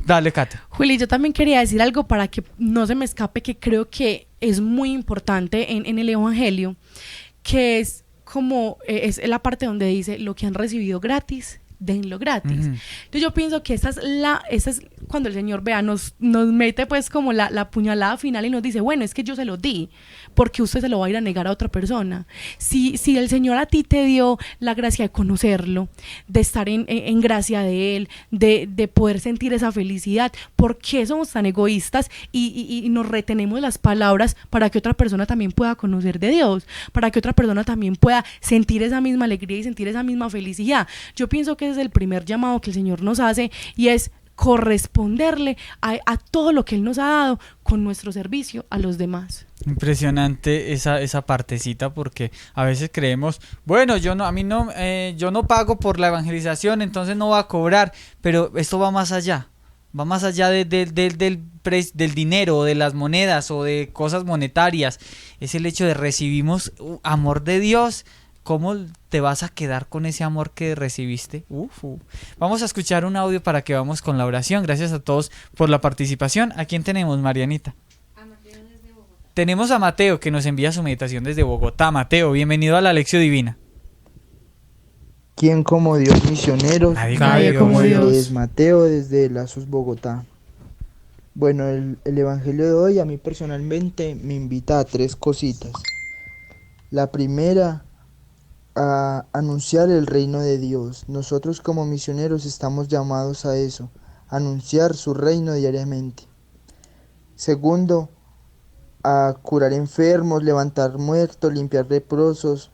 Dale, Cata. Juli, yo también quería decir algo para que no se me escape, que creo que es muy importante en el Evangelio, que es como, es la parte donde dice, lo que han recibido gratis, denlo gratis. Entonces yo pienso que esa es cuando el Señor nos mete pues como la puñalada final y nos dice, bueno, es que yo se lo di, porque usted se lo va a ir a negar a otra persona. Si el Señor a ti te dio la gracia de conocerlo, de estar en gracia de Él, de poder sentir esa felicidad, ¿por qué somos tan egoístas y nos retenemos las palabras para que otra persona también pueda conocer de Dios, para que otra persona también pueda sentir esa misma alegría y sentir esa misma felicidad? Yo pienso que ese es el primer llamado que el Señor nos hace, y es corresponderle a todo lo que Él nos ha dado con nuestro servicio a los demás. Impresionante esa partecita, porque a veces creemos, bueno, yo no pago por la evangelización, entonces no va a cobrar, pero esto va más allá del dinero, o de las monedas, o de cosas monetarias. Es el hecho de recibimos amor de Dios. ¿Cómo te vas a quedar con ese amor que recibiste? Vamos a escuchar un audio para que vamos con la oración. Gracias a todos por la participación. ¿A quién tenemos, Marianita? A Mateo desde Bogotá. Tenemos a Mateo, que nos envía su meditación desde Bogotá. Mateo, bienvenido a la Lección Divina. ¿Quién como Dios, misioneros? Nadie como Dios. Es Mateo desde Lazos, Bogotá. Bueno, el evangelio de hoy a mí personalmente me invita a 3 cositas. La primera, a anunciar el reino de Dios. Nosotros como misioneros estamos llamados a eso, a anunciar su reino diariamente. Segundo, a curar enfermos, levantar muertos, limpiar leprosos,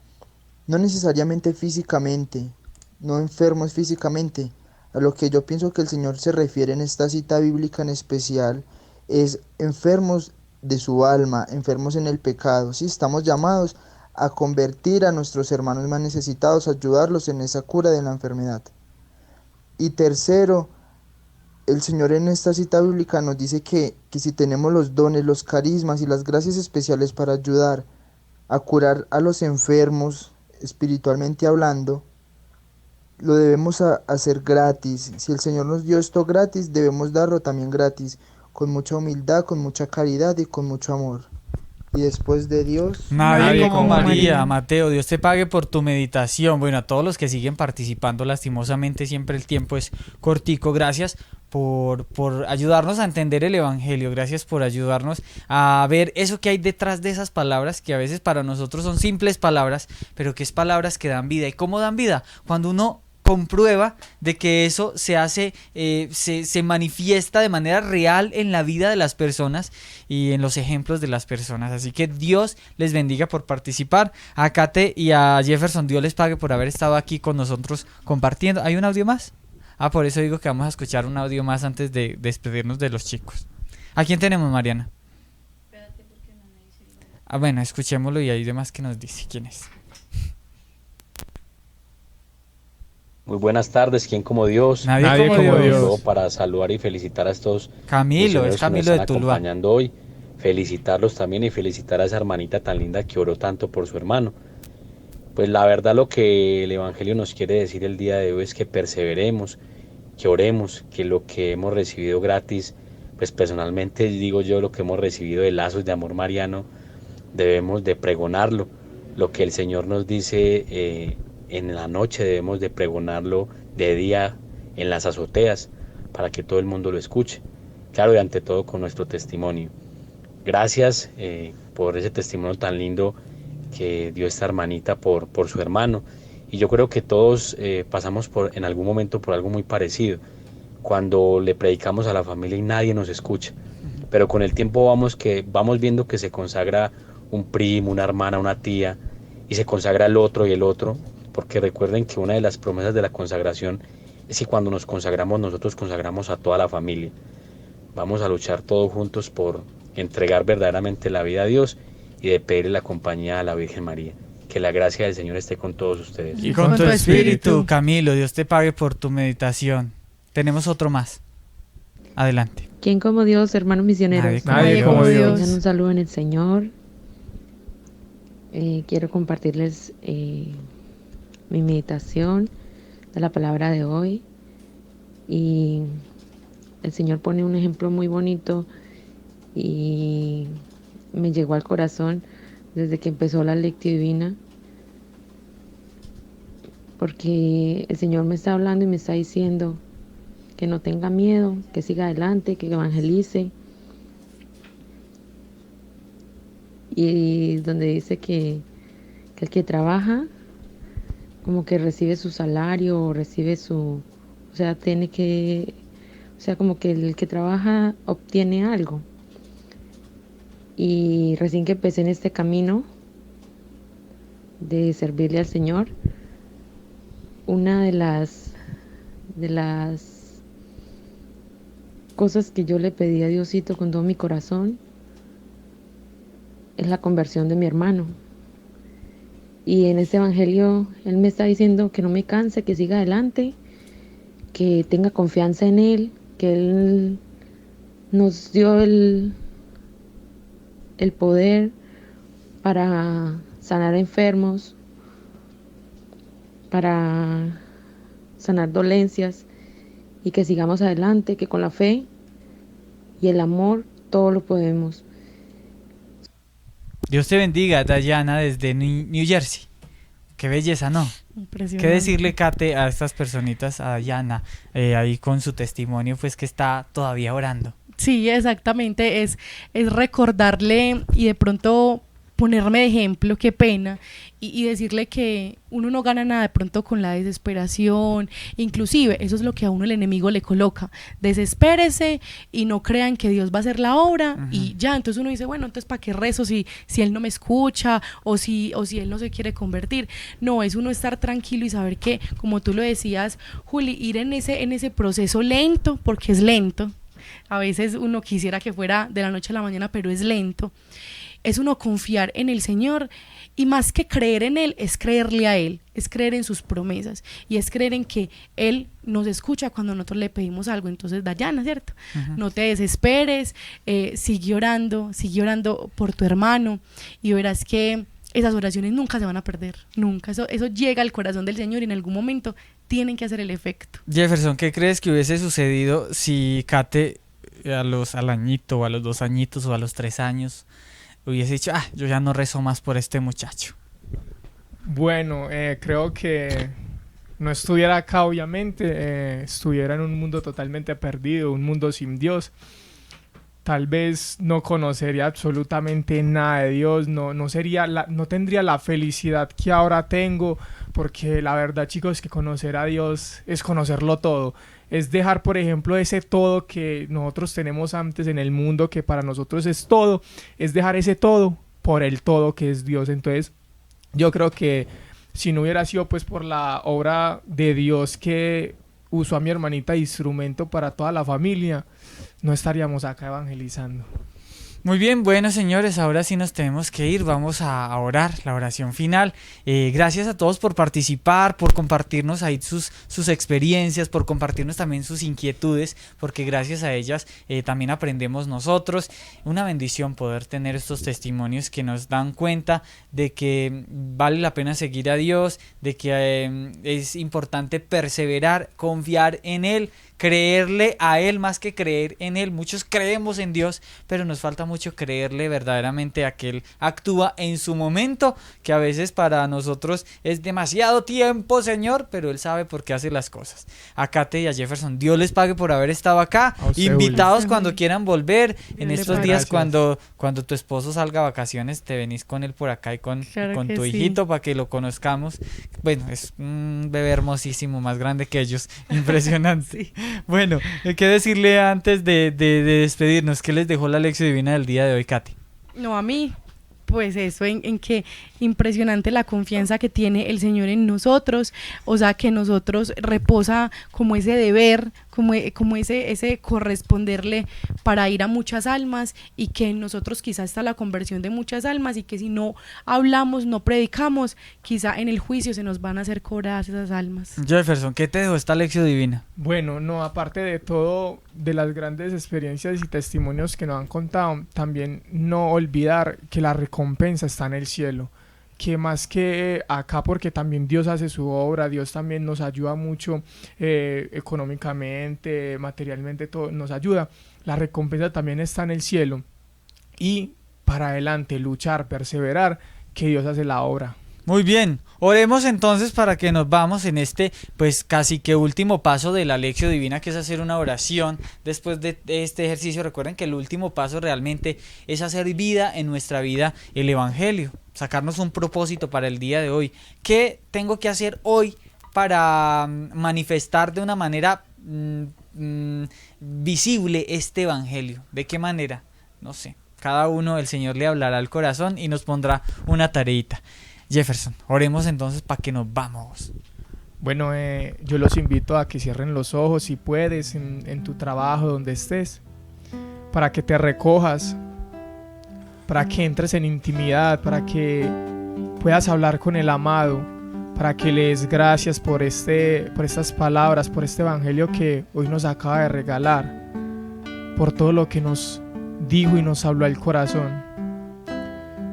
no necesariamente físicamente, no enfermos físicamente. A lo que yo pienso que el Señor se refiere en esta cita bíblica en especial es enfermos de su alma, enfermos en el pecado. Sí, estamos llamados a convertir a nuestros hermanos más necesitados, a ayudarlos en esa cura de la enfermedad. Y tercero, el Señor en esta cita bíblica nos dice que si tenemos los dones, los carismas y las gracias especiales para ayudar a curar a los enfermos, espiritualmente hablando, lo debemos hacer gratis. Si el Señor nos dio esto gratis, debemos darlo también gratis, con mucha humildad, con mucha caridad y con mucho amor. Y Y después de Dios, Nadie como como María. María. Mateo, Dios te pague por tu meditación. Bueno, a todos los que siguen participando, lastimosamente siempre el tiempo es cortico. Gracias por ayudarnos a entender el Evangelio. Gracias por ayudarnos a ver eso que hay detrás de esas palabras que a veces para nosotros son simples palabras, pero que es palabras que dan vida. ¿Y cómo dan vida? Cuando uno comprueba de que eso se hace, se manifiesta de manera real en la vida de las personas y en los ejemplos de las personas. Así que Dios les bendiga por participar. A Kate y a Jefferson, Dios les pague por haber estado aquí con nosotros compartiendo. ¿Hay un audio más? Por eso digo que vamos a escuchar un audio más antes de despedirnos de los chicos. ¿A quién tenemos, Mariana? Bueno, escuchémoslo y hay demás que nos dice quién es. Muy buenas tardes, ¿quién como Dios? Nadie como Dios. Solo para saludar y felicitar a estos Camilo, misioneros es Camilo que nos de están Tuluá. acompañando hoy. Felicitarlos también y felicitar a esa hermanita tan linda que oró tanto por su hermano. Pues la verdad lo que el Evangelio nos quiere decir el día de hoy es que perseveremos, que oremos, que lo que hemos recibido gratis, pues personalmente digo yo, lo que hemos recibido de lazos de amor mariano, debemos de pregonarlo. Lo que el Señor nos dice en la noche debemos de pregonarlo de día en las azoteas para que todo el mundo lo escuche. Claro, y ante todo con nuestro testimonio. Gracias por ese testimonio tan lindo que dio esta hermanita por su hermano. Y yo creo que todos pasamos en algún momento por algo muy parecido. Cuando le predicamos a la familia y nadie nos escucha. Pero con el tiempo vamos viendo que se consagra un primo, una hermana, una tía, y se consagra el otro y el otro. Porque recuerden que una de las promesas de la consagración es que cuando nos consagramos, nosotros consagramos a toda la familia. Vamos a luchar todos juntos por entregar verdaderamente la vida a Dios y de pedirle la compañía a la Virgen María. Que la gracia del Señor esté con todos ustedes. Y con tu espíritu, Camilo, Dios te pague por tu meditación. Tenemos otro más. Adelante. ¿Quién como Dios, hermanos misioneros? Nadie como Dios. Tengan un saludo en el Señor. Quiero compartirles mi meditación de la palabra de hoy. Y el Señor pone un ejemplo muy bonito y me llegó al corazón desde que empezó la lectio divina, porque el Señor me está hablando y me está diciendo que no tenga miedo, que siga adelante, que evangelice. Y donde dice que el que trabaja como que recibe su salario o recibe su, o sea, tiene que, o sea, como que el que trabaja obtiene algo. Y recién que empecé en este camino de servirle al Señor, una de las cosas que yo le pedí a Diosito con todo mi corazón es la conversión de mi hermano. Y en este evangelio Él me está diciendo que no me canse, que siga adelante, que tenga confianza en Él, que Él nos dio el poder para sanar enfermos, para sanar dolencias, y que sigamos adelante, que con la fe y el amor todo lo podemos. Dios te bendiga, Dayana, desde New Jersey. Qué belleza, ¿no? Impresionante. ¿Qué decirle, Kate, a estas personitas, a Dayana, ahí con su testimonio, pues que está todavía orando? Sí, exactamente, es recordarle y de pronto ponerme de ejemplo, qué pena, y decirle que uno no gana nada de pronto con la desesperación, inclusive eso es lo que a uno el enemigo le coloca, desespérese y no crean que Dios va a hacer la obra. Y ya, entonces uno dice, bueno, entonces ¿para qué rezo si Él no me escucha o si Él no se quiere convertir? No, es uno estar tranquilo y saber que, como tú lo decías, Juli, ir en ese proceso lento, porque es lento. A veces uno quisiera que fuera de la noche a la mañana, pero es lento. Es uno confiar en el Señor, y más que creer en Él, es creerle a Él, es creer en sus promesas, y es creer en que Él nos escucha cuando nosotros le pedimos algo. Entonces, Dayana, ¿cierto? No te desesperes, sigue orando por tu hermano, y verás que esas oraciones nunca se van a perder, nunca. Eso llega al corazón del Señor y en algún momento tienen que hacer el efecto. Jefferson, ¿qué crees que hubiese sucedido si Kate al añito o a los 2 añitos o a los 3 años hubiese dicho, yo ya no rezo más por este muchacho? Bueno, creo que no estuviera acá, obviamente, estuviera en un mundo totalmente perdido, un mundo sin Dios. Tal vez no conocería absolutamente nada de Dios, no tendría la felicidad que ahora tengo, porque la verdad, chicos, que conocer a Dios es conocerlo todo. Es dejar, por ejemplo, ese todo que nosotros tenemos antes en el mundo, que para nosotros es todo, es dejar ese todo por el todo que es Dios. Entonces, yo creo que si no hubiera sido pues por la obra de Dios que usó a mi hermanita de instrumento para toda la familia, no estaríamos acá evangelizando. Muy bien, bueno señores, ahora sí nos tenemos que ir, vamos a orar, la oración final. Gracias a todos por participar, por compartirnos ahí sus experiencias, por compartirnos también sus inquietudes, porque gracias a ellas también aprendemos nosotros. Una bendición poder tener estos testimonios que nos dan cuenta de que vale la pena seguir a Dios, de que es importante perseverar, confiar en Él, creerle a Él más que creer en Él. Muchos creemos en Dios, pero nos falta mucho creerle verdaderamente a que Él actúa en su momento, que a veces para nosotros es demasiado tiempo, Señor, pero Él sabe por qué hace las cosas. A Kate y a Jefferson, Dios les pague por haber estado acá. Invitados cuando quieran volver. En estos días cuando tu esposo salga a vacaciones, te venís con él por acá y con tu hijito para que lo conozcamos. Bueno, es un bebé hermosísimo, más grande que ellos, impresionante. Sí. Bueno, ¿qué decirle antes de despedirnos? ¿Qué les dejó la lección divina del día de hoy, Katy? No, a mí, pues eso, en que impresionante la confianza que tiene el Señor en nosotros, o sea, que nosotros reposa como ese deber, como ese corresponderle para ir a muchas almas, y que en nosotros quizá está la conversión de muchas almas, y que si no hablamos, no predicamos, quizá en el juicio se nos van a hacer cobradas esas almas. Jefferson, ¿qué te dejó esta lección divina? Bueno, no, aparte de todo, de las grandes experiencias y testimonios que nos han contado, también no olvidar que la recompensa está en el cielo, que más que acá, porque también Dios hace su obra, Dios también nos ayuda mucho económicamente, materialmente, todo nos ayuda. La recompensa también está en el cielo, y para adelante, luchar, perseverar, que Dios hace la obra. Muy bien, oremos entonces para que nos vamos en este pues casi que último paso de la lección divina, que es hacer una oración después de este ejercicio. Recuerden que el último paso realmente es hacer vida en nuestra vida el Evangelio, sacarnos un propósito para el día de hoy. ¿Qué tengo que hacer hoy para manifestar de una manera visible este Evangelio? ¿De qué manera? No sé, cada uno el Señor le hablará al corazón y nos pondrá una tareita. Jefferson, oremos entonces para que nos vamos. Bueno, yo los invito a que cierren los ojos si puedes, en tu trabajo, donde estés, para que te recojas, para que entres en intimidad, para que puedas hablar con el amado, para que le des gracias por estas palabras, por este evangelio que hoy nos acaba de regalar, por todo lo que nos dijo y nos habló al corazón.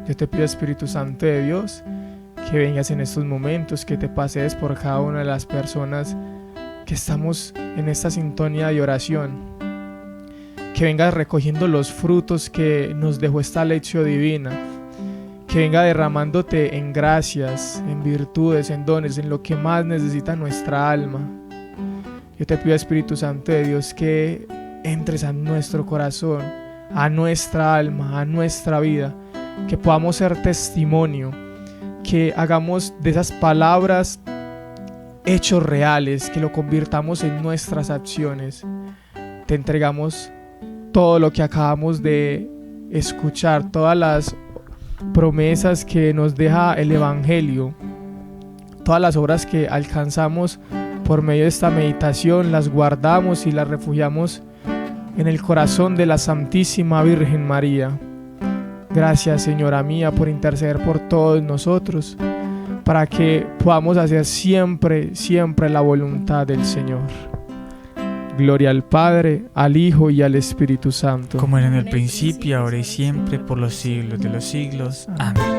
Yo te pido, Espíritu Santo de Dios, que vengas en estos momentos, que te pasees por cada una de las personas que estamos en esta sintonía de oración, que vengas recogiendo los frutos que nos dejó esta lección divina, que venga derramándote en gracias, en virtudes, en dones, en lo que más necesita nuestra alma. Yo te pido, Espíritu Santo de Dios, que entres a nuestro corazón, a nuestra alma, a nuestra vida, que podamos ser testimonio, que hagamos de esas palabras hechos reales, que lo convirtamos en nuestras acciones. Te entregamos todo lo que acabamos de escuchar, todas las promesas que nos deja el Evangelio, todas las obras que alcanzamos por medio de esta meditación, las guardamos y las refugiamos en el corazón de la Santísima Virgen María. Gracias, Señora mía, por interceder por todos nosotros, para que podamos hacer siempre, siempre la voluntad del Señor. Gloria al Padre, al Hijo y al Espíritu Santo. Como era en el principio, ahora y siempre, por los siglos de los siglos. Amén.